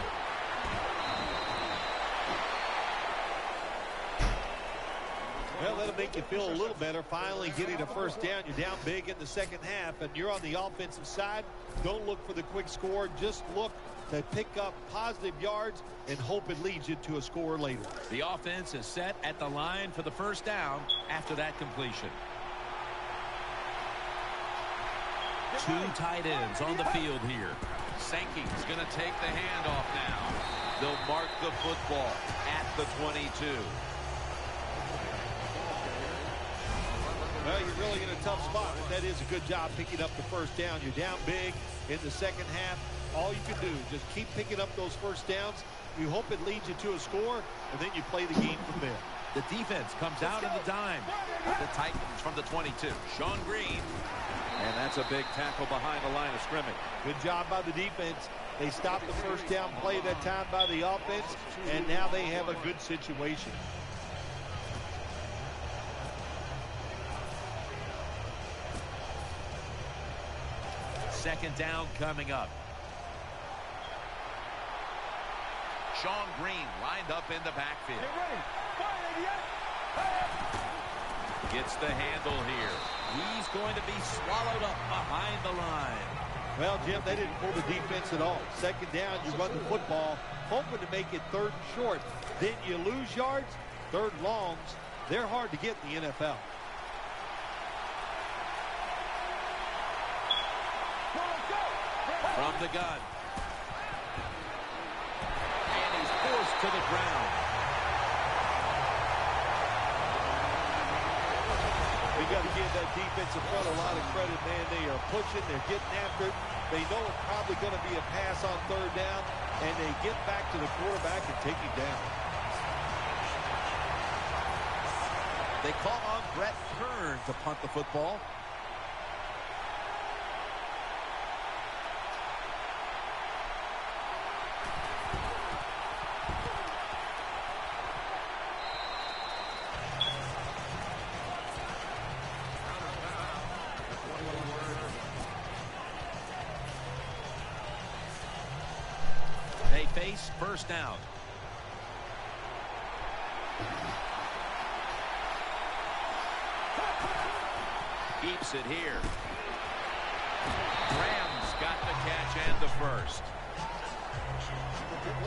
Well, that'll make you feel a little better. Finally getting a 1st down. You're down big in the 2nd half, and you're on the offensive side. Don't look for the quick score. Just look to pick up positive yards and hope it leads you to a score later. The offense is set at the line for the 1st down after that completion. 2 tight ends on the field here. Sankey's going to take the handoff now. They'll mark the football at the 22. Well, you're really in a tough spot, but that is a good job picking up the 1st down. You're down big in the 2nd half. All you can do is just keep picking up those 1st downs. You hope it leads you to a score, and then you play the game from there. The defense comes out in the dime. The Titans from the 22. Sean Green. And that's a big tackle behind the line of scrimmage. Good job by the defense. They stopped the 1st down play that time by the offense, and now they have a good situation. Second down coming up. Sean Green lined up in the backfield. Gets the handle here. He's going to be swallowed up behind the line. Well, Jim, they didn't pull the defense at all. 2nd down, you run the football, hoping to make it 3rd and short. Then you lose yards. 3rd longs, they're hard to get in the NFL. From from the gun. And he's forced to the ground. You got to give that defensive front a lot of credit, man. They are pushing, they're getting after it. They know it's probably going to be a pass on third down, and they get back to the quarterback and take him down. They call on Brett Kern to punt the football. They face first down. Keeps it here. Rams got the catch and the first.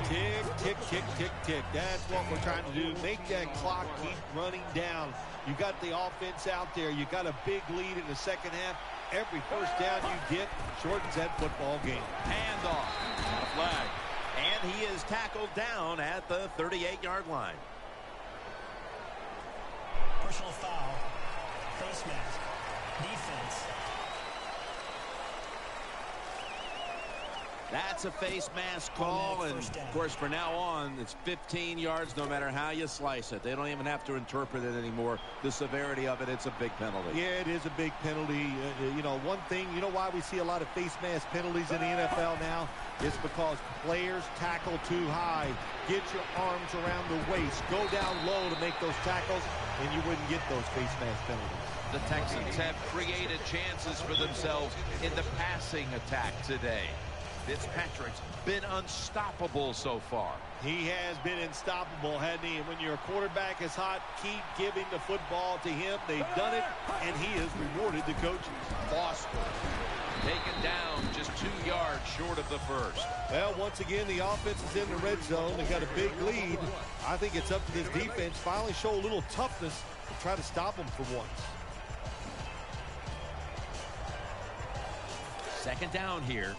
Tick, tick, tick, tick, tick. That's what we're trying to do. Make that clock keep running down. You got the offense out there. You got a big lead in the second half. Every first down you get shortens that football game. Handoff. A flag. And he is tackled down at the 38-yard line. Personal foul. Face mask. Defense. That's a face mask call, and of course for now on it's 15 yards no matter how you slice it. They don't even have to interpret it anymore. The severity of it, it's a big penalty. Yeah, it is a big penalty. You know, one thing, you know why we see a lot of face mask penalties in the NFL now? It's because players tackle too high. Get your arms around the waist. Go down low to make those tackles, and you wouldn't get those face mask penalties. The Texans have created chances for themselves in the passing attack today. Fitzpatrick's been unstoppable so far. He has been unstoppable, hasn't he? And when your quarterback is hot, keep giving the football to him. They've done it, and he has rewarded the coaches. Foster taken down just 2 yards short of the first. Well, once again, the offense is in the red zone. They got a big lead. I think it's up to this defense finally show a little toughness to try to stop them for once. Second down here.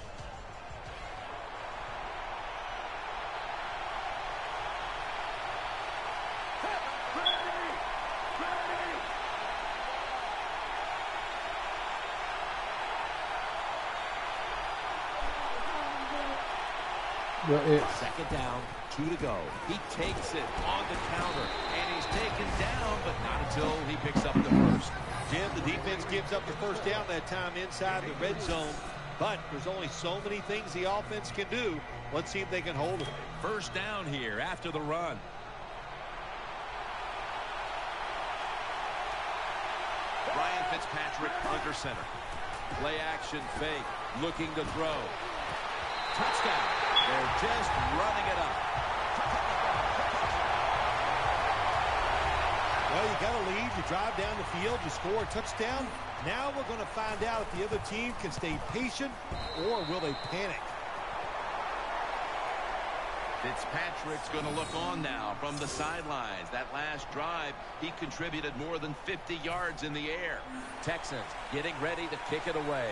Second down, 2 to go. He takes it on the counter, and he's taken down, but not until he picks up the first. Jim, the defense gives up the first down that time inside the red zone, but there's only so many things the offense can do. Let's see if they can hold it. First down here after the run. Ryan Fitzpatrick under center. Play action fake, looking to throw. Touchdown. They're just running it up. Well, you got a lead. You drive down the field. You score a touchdown. Now we're going to find out if the other team can stay patient or will they panic. Fitzpatrick's going to look on now from the sidelines. That last drive, he contributed more than 50 yards in the air. Texans getting ready to kick it away.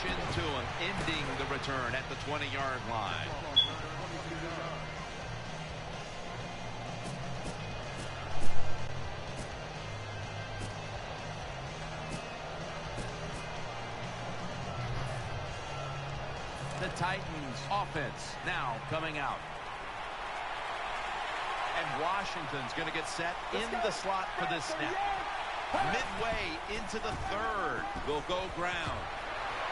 Into him, ending the return at the 20-yard line. The Titans offense now coming out. And Washington's going to get set in the slot for this snap. Midway into the third, will go ground.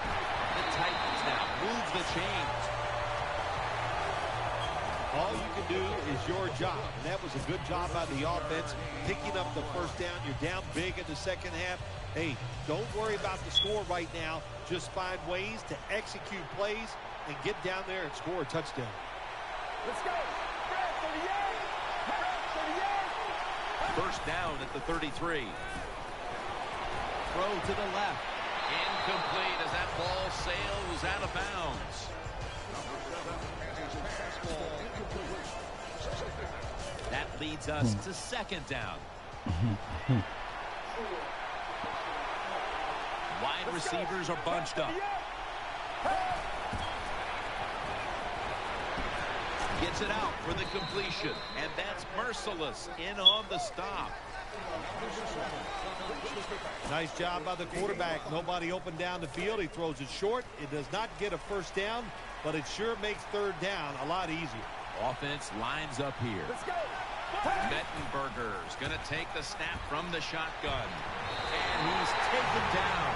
The Titans now move the chains. All you can do is your job, and that was a good job by the offense, picking up the first down. You're down big in the second half. Hey, don't worry about the score right now. Just find ways to execute plays and get down there and score a touchdown. Let's go. First down at the 33. Throw to the left. Incomplete as that ball sails out of bounds. That leads us to second down. Wide receivers are bunched up. Gets it out for the completion, and that's merciless in on the stop. Nice job by the quarterback. Nobody open down the field. He throws it short. It does not get a first down, but it sure makes third down a lot easier. Offense lines up here. Mettenberger's going to take the snap from the shotgun, and he's taken down.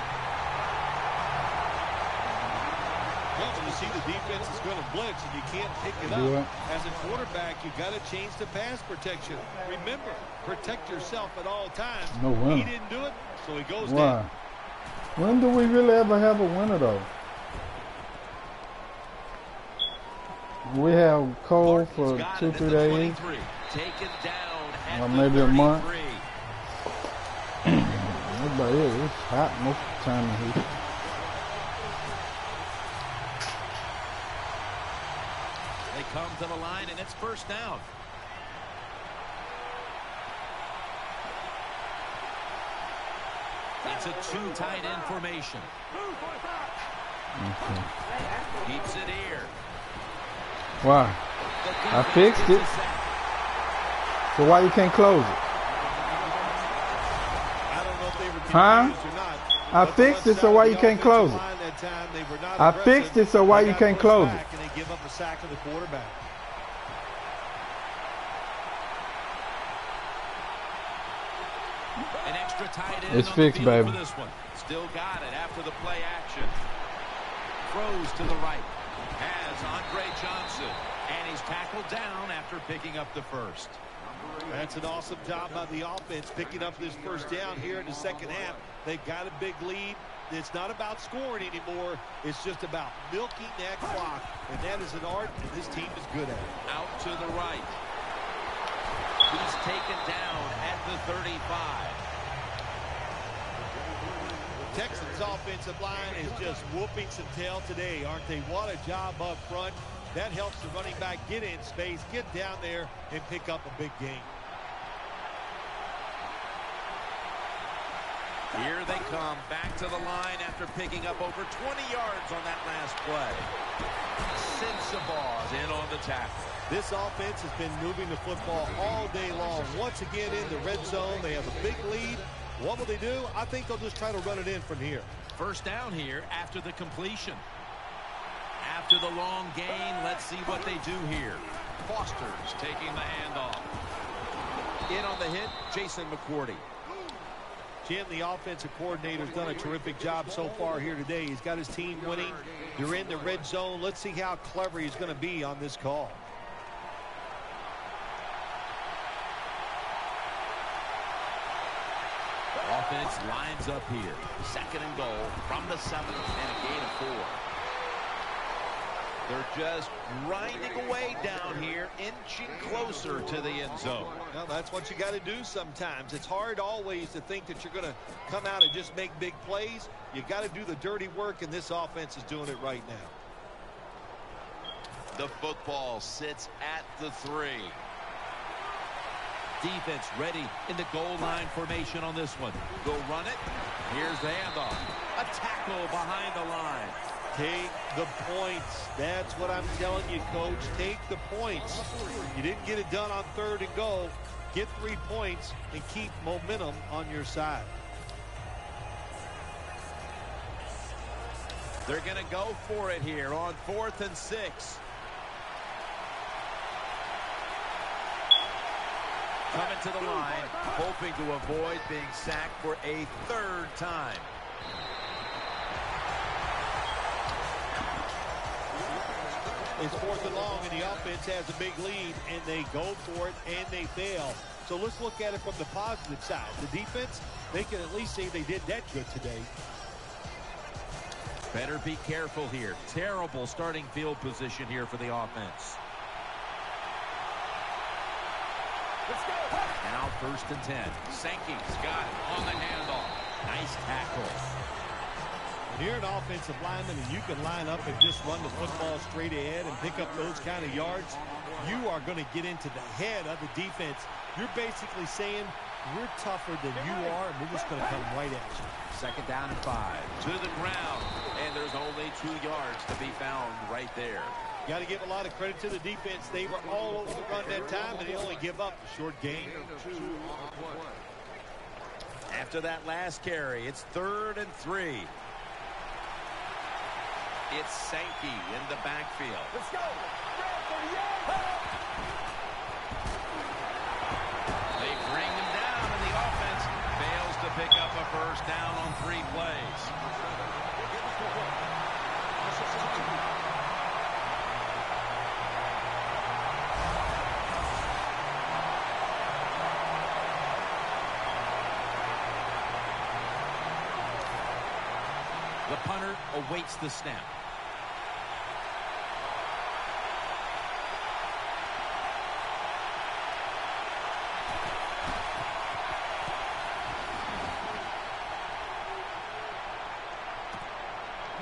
Well, when you see the defense is going to blitz and you can't pick it up, as a quarterback, you got to change the pass protection. Remember, protect yourself at all times. No winner. He didn't do it, so he goes Why? down. When do we really ever have a winner, though? We have Cole for 2-3 days. Taken down at Or maybe a month. 33. That's about it. It's hot most of the time in here. They come to the line, and it's first down. It's a two tight end formation. Okay. Keeps it here. Why? I fixed it. So why you can't close it? I don't know if they were Huh? confused or not. I fixed it, so why you can't close it? I fixed it, so why you can't close it? And they give up a sack to the quarterback. An extra tight end It's on fixed, the field baby. for this one. Still got it after the play action. Throws to the right. Has Andre Johnson. And he's tackled down after picking up the first. That's an awesome job by the offense picking up this first down here in the second half. They've got a big lead. It's not about scoring anymore. It's just about milking that clock. And that is an art, and this team is good at it. Out to the right. He's taken down at the 35. Texans offensive line is just whooping some tail today, aren't they? What a job up front. That helps the running back get in space, get down there, and pick up a big gain. Here they come back to the line after picking up over 20 yards on that last play. Sensabaugh in on the tackle. This offense has been moving the football all day long. Once again in the red zone, they have a big lead. What will they do? I think they'll just try to run it in from here. First down here after the completion. After the long gain, let's see what they do here. Foster's taking the handoff. In on the hit, Jason McCourty. Jim, the offensive coordinator, has done a terrific job so far here today. He's got his team winning. They're in the red zone. Let's see how clever he's going to be on this call. Offense lines up here. Second and goal from the 7 and a gain of 4. They're just grinding away down here, inching closer to the end zone. Well, that's what you got to do sometimes. It's hard always to think that you're going to come out and just make big plays. You got to do the dirty work, and this offense is doing it right now. The football sits at the 3. Defense ready in the goal line formation on this one. Go run it. Here's the handoff. A tackle behind the line. Take the points. That's what I'm telling you, Coach. Take the points. You didn't get it done on third and goal. Get 3 points and keep momentum on your side. They're going to go for it here on 4th and 6. Coming to the line, hoping to avoid being sacked for a 3rd time. It's 4th and long, and the offense has a big lead, and they go for it, and they fail. So let's look at it from the positive side. The defense, they can at least say they did that good today. Better be careful here. Terrible starting field position here for the offense. Now 1st and 10. Sankey's got it on the handoff. Nice tackle. You're an offensive lineman, and you can line up and just run the football straight ahead and pick up those kind of yards. You are going to get into the head of the defense. You're basically saying, we're tougher than you are, and we're just going to come right at you. Second down and 5. To the ground, and there's only 2 yards to be found right there. Got to give a lot of credit to the defense. They were all over the run that time, and they only give up a short gain. After that last carry, it's 3rd and 3. It's Sankey in the backfield. Let's go. They bring him down, and the offense fails to pick up a first down on 3 plays. The punter awaits the snap.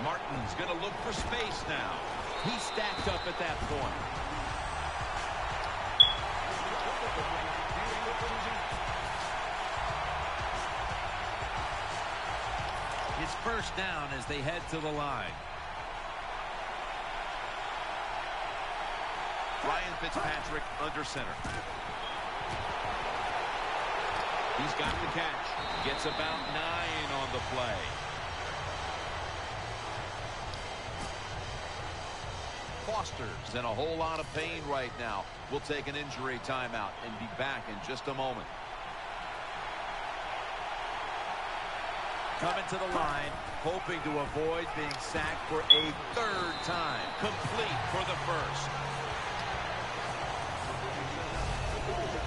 Martin's going to look for space now. He's stacked up at that point. It's first down as they head to the line. Ryan Fitzpatrick under center. He's got the catch. Gets about 9 on the play. Foster's in a whole lot of pain right now. We'll take an injury timeout and be back in just a moment. Coming to the line, hoping to avoid being sacked for a 3rd time. Complete for the first.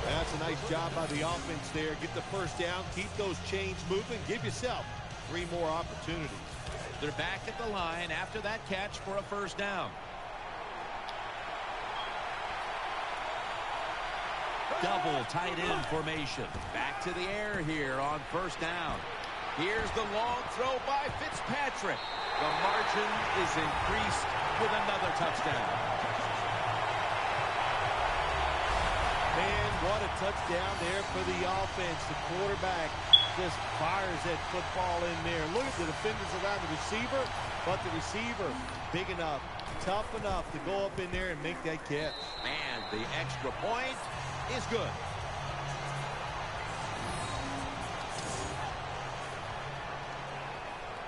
That's a nice job by the offense there. Get the first down, keep those chains moving, give yourself 3 more opportunities. They're back at the line after that catch for a first down. Double tight end formation. Back to the air here on first down. Here's the long throw by Fitzpatrick. The margin is increased with another touchdown. Man, what a touchdown there for the offense. The quarterback just fires that football in there. Look at the defenders around the receiver, but the receiver big enough, tough enough to go up in there and make that catch. And the extra point is good.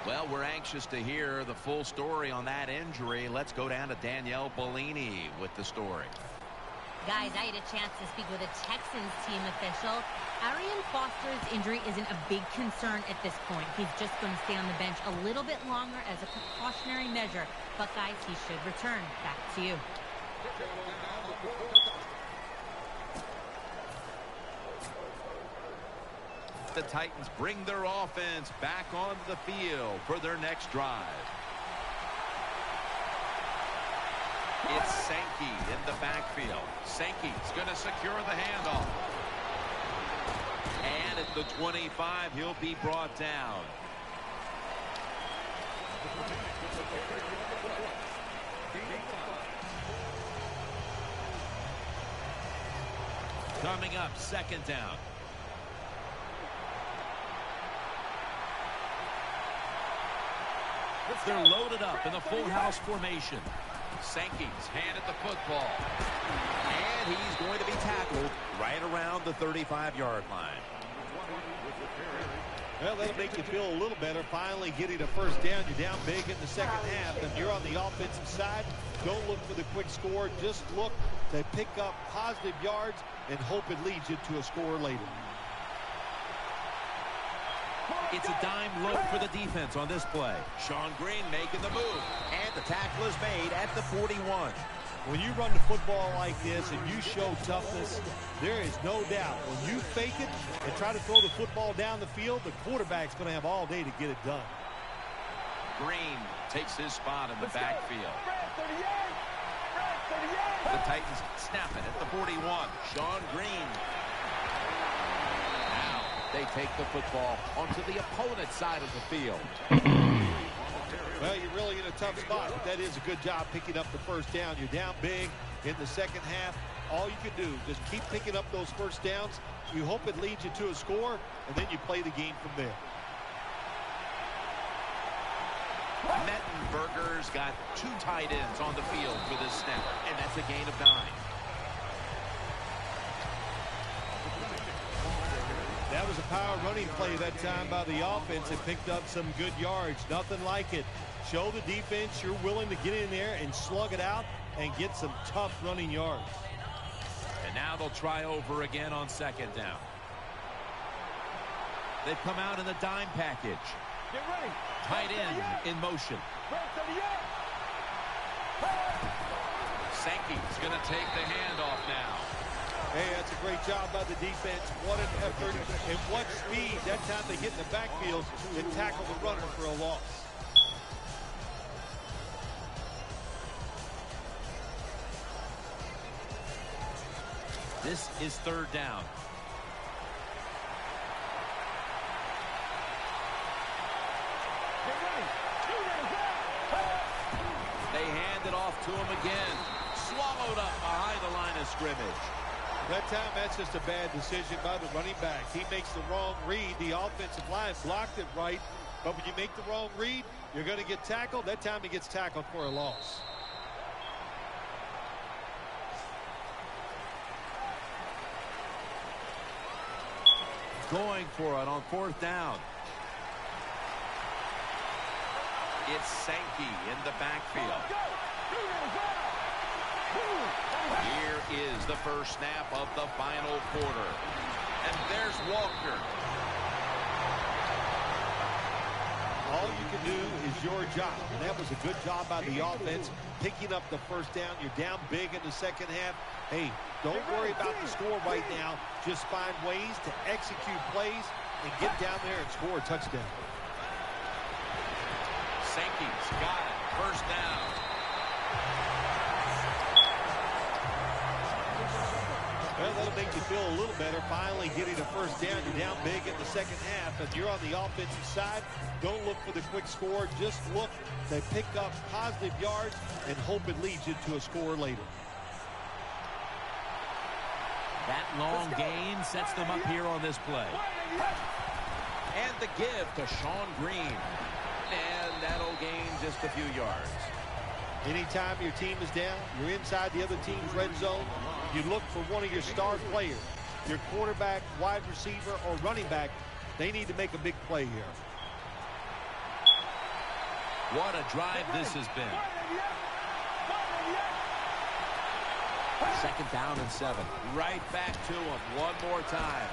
Well, we're anxious to hear the full story on that injury. Let's go down to Danielle Bellini with the story. Guys, I had a chance to speak with a Texans team official. Arian Foster's injury isn't a big concern at this point. He's just going to stay on the bench a little bit longer as a precautionary measure. But, guys, he should return. Back to you. The Titans bring their offense back onto the field for their next drive. It's Sankey in the backfield. Sankey's going to secure the handoff. And at the 25, he'll be brought down. Coming up, second down. They're loaded up in the full house formation. Sankey's hand at the football. And he's going to be tackled right around the 35-yard line. Well, that'll make you feel a little better. Finally getting a first down. You're down big in the second half. And you're on the offensive side. Don't look for the quick score. Just look to pick up positive yards and hope it leads you to a score later. It's a dime look for the defense on this play. Sean Green making the move. And the tackle is made at the 41. When you run the football like this and you show toughness, there is no doubt when you fake it and try to throw the football down the field, the quarterback's going to have all day to get it done. Green takes his spot in the backfield. The Titans snap it at the 41. Sean Green. Now they take the football onto the opponent's side of the field. Well, you're really in a tough spot, but that is a good job picking up the first down. You're down big in the second half. All you can do, just keep picking up those first downs. You hope it leads you to a score, and then you play the game from there. Mettenberger's got 2 tight ends on the field for this snap, and that's a gain of 9. That was a power running play that time by the offense. It picked up some good yards. Nothing like it. Show the defense you're willing to get in there and slug it out and get some tough running yards. And now they'll try over again on second down. They've come out in the dime package. Get ready. Tight end in motion. Sankey's going to take the handoff now. Hey, that's a great job by the defense. What an effort and what speed. That time they get in the backfield and tackle the runner for a loss. This is third down. They hand it off to him again. Swallowed up behind the line of scrimmage. That time, that's just a bad decision by the running back. He makes the wrong read. The offensive line blocked it right. But when you make the wrong read, you're going to get tackled. That time he gets tackled for a loss. Going for it on fourth down. It's Sankey in the backfield. Here is the first snap of the final quarter. And there's Walker. All you can do is your job. And that was a good job by the offense, picking up the first down. You're down big in the second half. Hey, don't worry about the score right now. Just find ways to execute plays and get down there and score a touchdown. Sankey's got it. First down. Well, that'll make you feel a little better. Finally getting a first down. You're down big in the second half. If you're on the offensive side, don't look for the quick score. Just look to pick up positive yards and hope it leads you to a score later. That long gain sets them up here on this play. And the give to Sean Green. And that'll gain just a few yards. Anytime your team is down, you're inside the other team's red zone, you look for one of your star players, your quarterback, wide receiver, or running back. They need to make a big play here. What a drive this has been. Second down and 7. Right back to him one more time.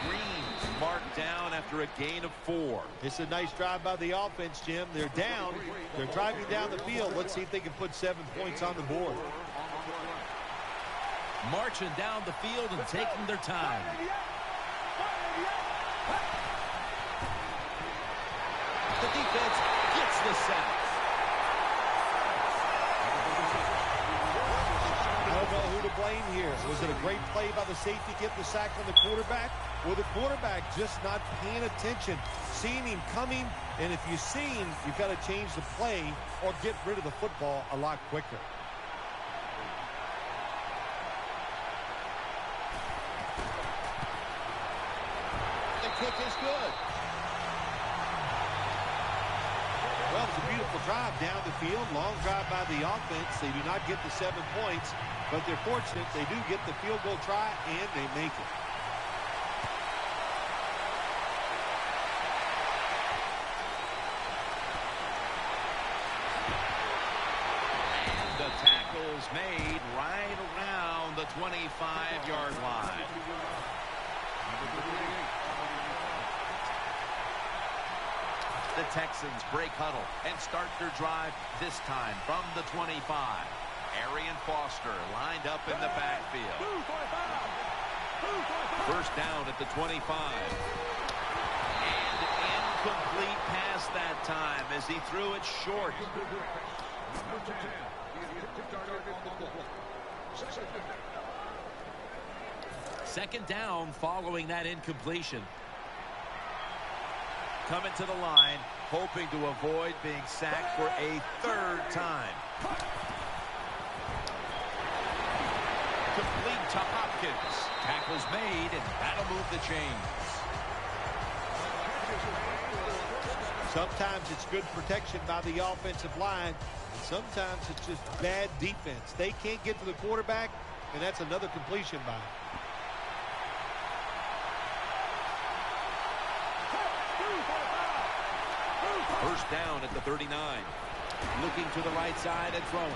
Green's marked down after a gain of 4. It's a nice drive by the offense, Jim. They're down. They're driving down the field. Let's see if they can put 7 points on the board. Marching down the field and taking their time. The defense gets the sack. I don't know who to blame here. Was it a great play by the safety get the sack on the quarterback? Or the quarterback just not paying attention, seeing him coming, and if you see him, you've got to change the play or get rid of the football a lot quicker. The kick is good. Well, it's a beautiful drive down the field. Long drive by the offense. They do not get the 7 points, but they're fortunate. They do get the field goal try, and they make it. And the tackle's made right around the 25-yard line. The Texans break huddle and start their drive this time from the 25. Arian Foster lined up in the backfield. First down at the 25. And incomplete pass that time as he threw it short. Second down following that incompletion. Coming to the line, hoping to avoid being sacked for a third time. Complete to Hopkins. Tackle's made, and that'll move the chains. Sometimes it's good protection by the offensive line, and sometimes it's just bad defense. They can't get to the quarterback, and that's another completion by him. First down at the 39. Looking to the right side and throwing.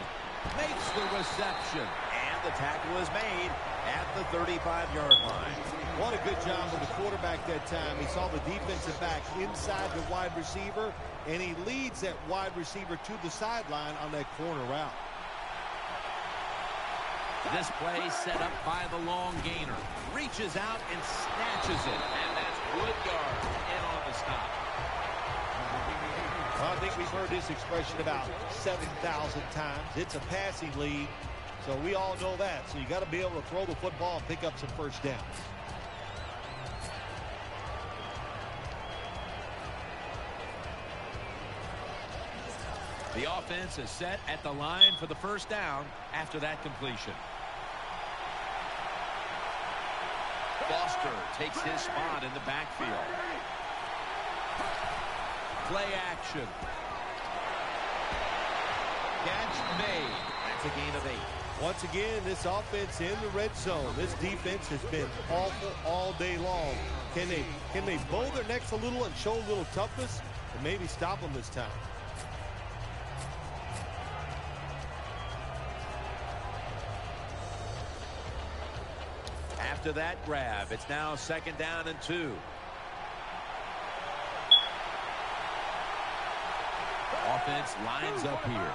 Makes the reception. And the tackle is made at the 35-yard line. What a good job of the quarterback that time. He saw the defensive back inside the wide receiver, and he leads that wide receiver to the sideline on that corner route. This play set up by the long gainer. Reaches out and snatches it. And that's Woodyard in on the stop. Well, I think we've heard this expression about 7,000 times. It's a passing league, so we all know that. So you got to be able to throw the football and pick up some first downs. The offense is set at the line for the first down after that completion. Foster takes his spot in the backfield. Play action. Catch made. That's a gain of 8. Once again, this offense in the red zone. This defense has been awful all day long. Can they bow their necks a little and show a little toughness and maybe stop them this time? After that grab, it's now second down and 2. Offense lines up here.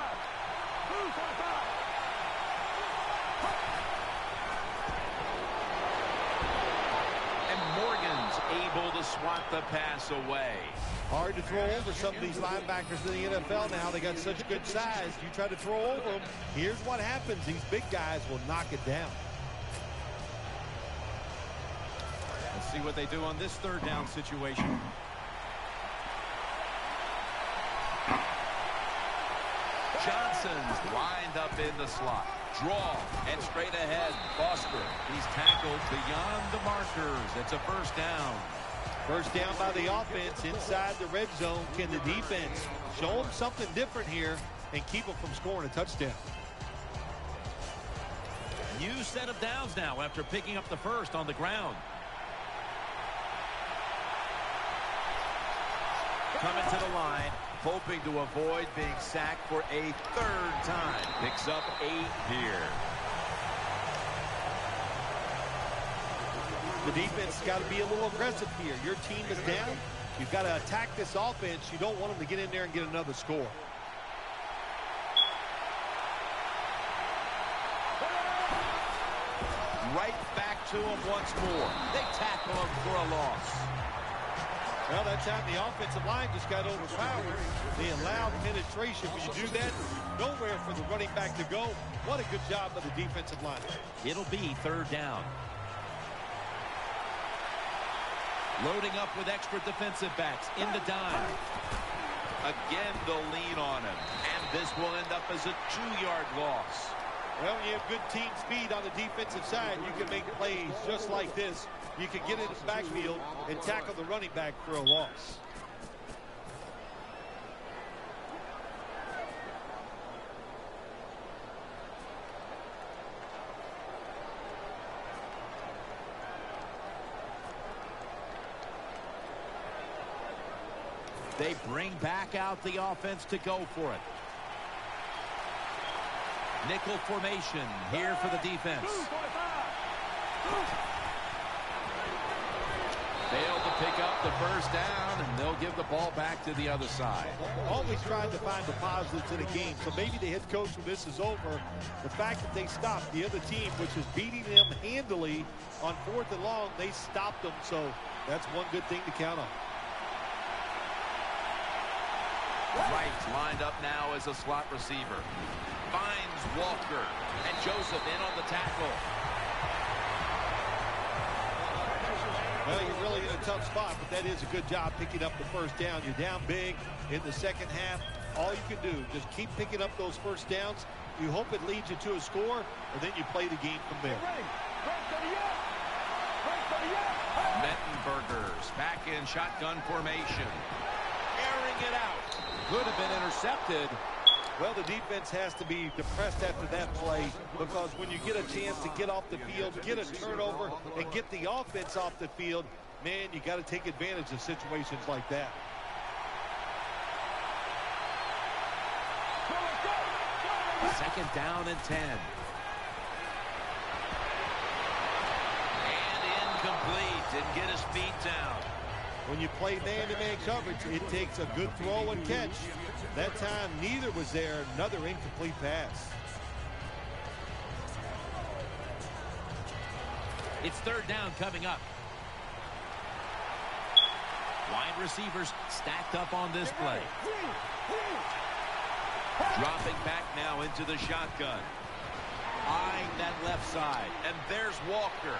And Morgan's able to swat the pass away. Hard to throw over some of these linebackers in the NFL now. They got such good size. You try to throw over them, here's what happens. These big guys will knock it down. Let's see what they do on this third down situation. Johnson's lined up in the slot. Draw and straight ahead. Foster. He's tackled beyond the markers. It's a first down. First down by the offense inside the red zone. Can the defense show them something different here and keep them from scoring a touchdown? New set of downs now after picking up the first on the ground. Coming to the line, hoping to avoid being sacked for a third time. Picks up 8 here. The defense has got to be a little aggressive here. Your team is down. You've got to attack this offense. You don't want them to get in there and get another score. Right back to him once more. They tackle him for a loss. Well, that time the offensive line just got overpowered. They allowed penetration. When you do that, nowhere for the running back to go. What a good job by the defensive line. It'll be third down. Loading up with extra defensive backs in the dime. Again, they'll lean on him. And this will end up as a 2-yard loss. Well, when you have good team speed on the defensive side, you can make plays just like this. You can get into the backfield and tackle the running back for a loss. They bring back out the offense to go for it. Nickel formation here for the defense. Failed to pick up the first down, and they'll give the ball back to the other side. Always trying to find the positives in a game. So maybe the head coach, when this is over, the fact that they stopped the other team, which is beating them handily on 4th and long, they stopped them. So that's one good thing to count on. Wright lined up now as a slot receiver. Finds Walker, and Joseph in on the tackle. Well, you're really in a tough spot, but that is a good job picking up the first down. You're down big in the second half. All you can do, just keep picking up those first downs. You hope it leads you to a score, and then you play the game from there. Mettenberger's back in shotgun formation. Airing it out. Could have been intercepted. Well, the defense has to be depressed after that play, because when you get a chance to get off the field, get a turnover, and get the offense off the field, man, you got to take advantage of situations like that. Second down and 10. And incomplete. Didn't get his feet down. When you play man-to-man coverage, it takes a good throw and catch. That time, neither was there. Another incomplete pass. It's third down coming up. Wide receivers stacked up on this play. Dropping back now into the shotgun. Eyeing that left side. And there's Walker.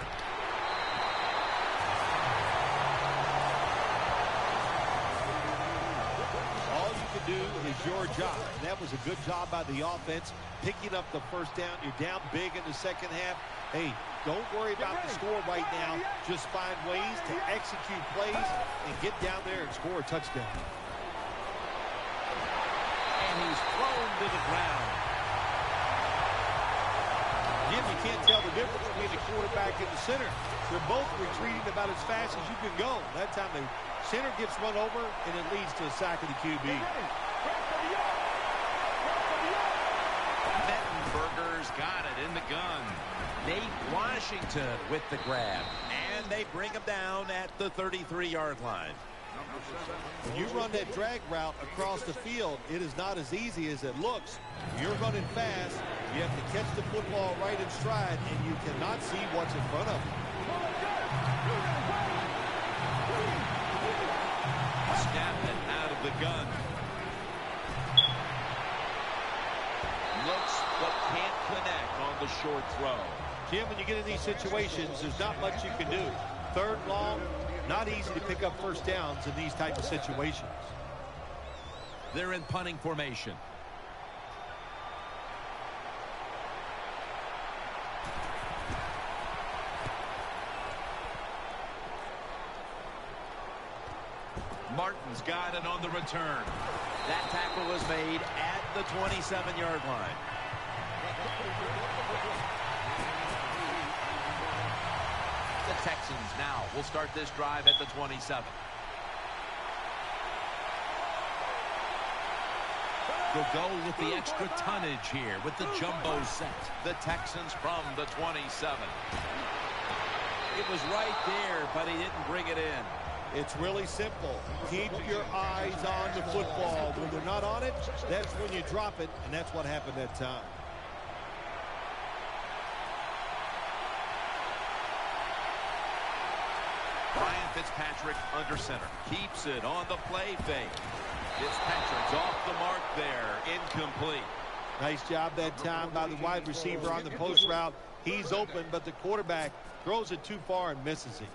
All you can do is your job. And that was a good job by the offense, picking up the first down. You're down big in the second half. Hey, don't worry about the score right now. Just find ways to execute plays and get down there and score a touchdown. And he's thrown to the ground. Jim, you can't tell the difference between the quarterback and the center. They're both retreating about as fast as you can go. That time the center gets run over, and it leads to a sack of the QB. Mettenberger's got it in the gun. Nate Washington with the grab. And they bring him down at the 33-yard line. When you run that drag route across the field, it is not as easy as it looks. You're running fast. You have to catch the football right in stride, and you cannot see what's in front of you. Snap it out of the gun. Looks but can't connect on the short throw. Jim, when you get in these situations, there's not much you can do. Third and long, not easy to pick up first downs in these type of situations. They're in punting formation. Martin's got it on the return. That tackle was made at the 27-yard line. The Texans now will start this drive at the 27. They'll go with the extra tonnage here with the jumbo set. The Texans from the 27. It was right there, but he didn't bring it in. It's really simple. Keep your eyes on the football. When they're not on it, that's when you drop it, and that's what happened that time. Ryan Fitzpatrick under center. Keeps it on the play fake. Fitzpatrick's off the mark there. Incomplete. Nice job that time by the wide receiver on the post route. He's open, but the quarterback throws it too far and misses it.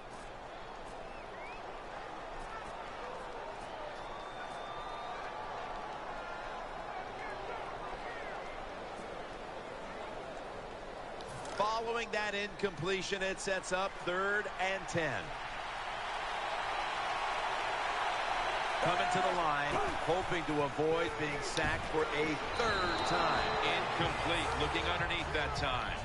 Following that incompletion, it sets up 3rd and 10. Coming to the line, hoping to avoid being sacked for a 3rd time. Incomplete, looking underneath that time.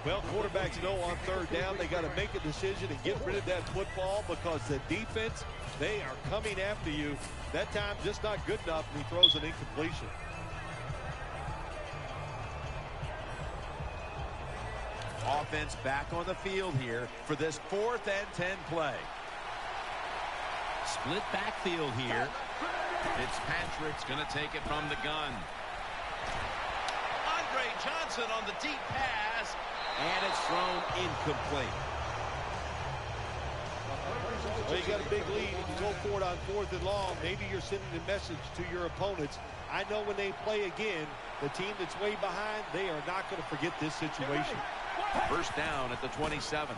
Well, quarterbacks know on 3rd down they got to make a decision and get rid of that football because the defense, they are coming after you. That time just not good enough, and he throws an incompletion. Offense back on the field here for this 4th and 10 play. Split backfield here. Fitzpatrick's going to take it from the gun. Andre Johnson on the deep pass, and it's thrown incomplete. Well, you got a big lead and you go for it on 4th and long. Maybe you're sending a message to your opponents. I know when they play again, the team that's way behind, they are not going to forget this situation. First down at the 27.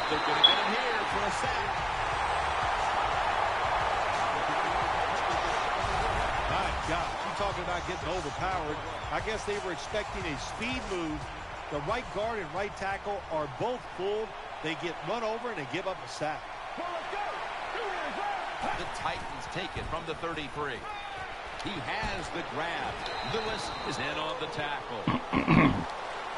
They're going to get him here for a sack. My God, you talking about getting overpowered. I guess they were expecting a speed move. The right guard and right tackle are both pulled. They get run over and they give up a sack. The Titans take it from the 33. He has the grab. Lewis is in on the tackle.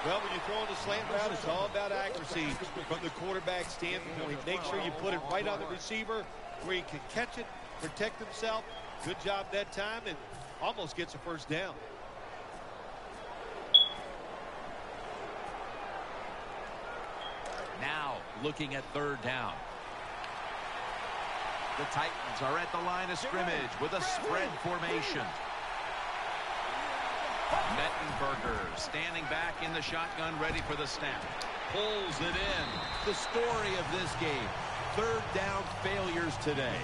Well, when you're throwing the slant route, it's all about accuracy from the quarterback standpoint. Make sure you put it right on the receiver where he can catch it, protect himself. Good job that time, and almost gets a first down. Now looking at third down. The Titans are at the line of scrimmage with a spread formation. Mettenberger standing back in the shotgun, ready for the snap. Pulls it in. The story of this game. Third down failures today.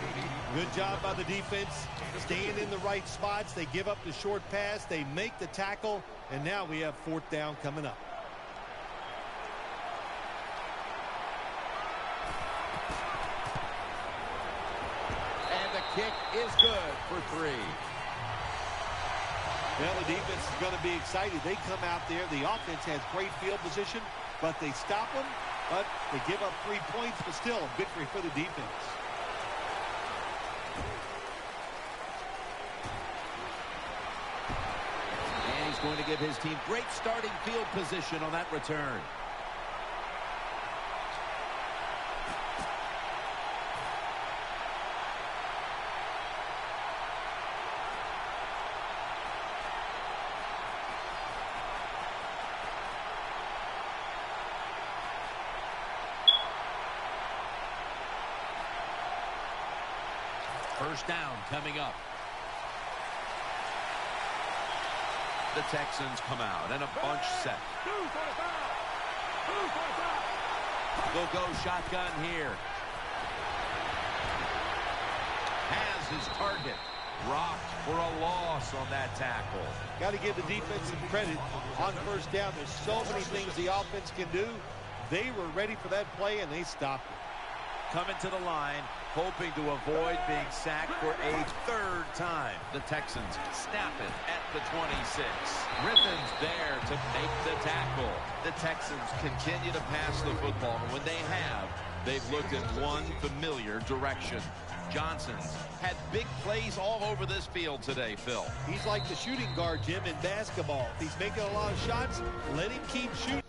Good job by the defense. Staying in the right spots. They give up the short pass. They make the tackle. And now we have fourth down coming up. And the kick is good for 3. Well, the defense is going to be excited. They come out there. The offense has great field position, but they stop them. But they give up 3 points, but still a victory for the defense. And he's going to give his team great starting field position on that return. First down coming up. The Texans come out and a bunch set. They'll go shotgun here. Has his target. Rocked for a loss on that tackle. Got to give the defense some credit on first down. There's so many things the offense can do. They were ready for that play, and they stopped it. Coming to the line, hoping to avoid being sacked for a third time. The Texans snap it at the 26. Griffin's there to make the tackle. The Texans continue to pass the football, and when they have, they've looked in one familiar direction. Johnson's had big plays all over this field today, Phil. He's like the shooting guard, Jim, in basketball. If he's making a lot of shots, let him keep shooting.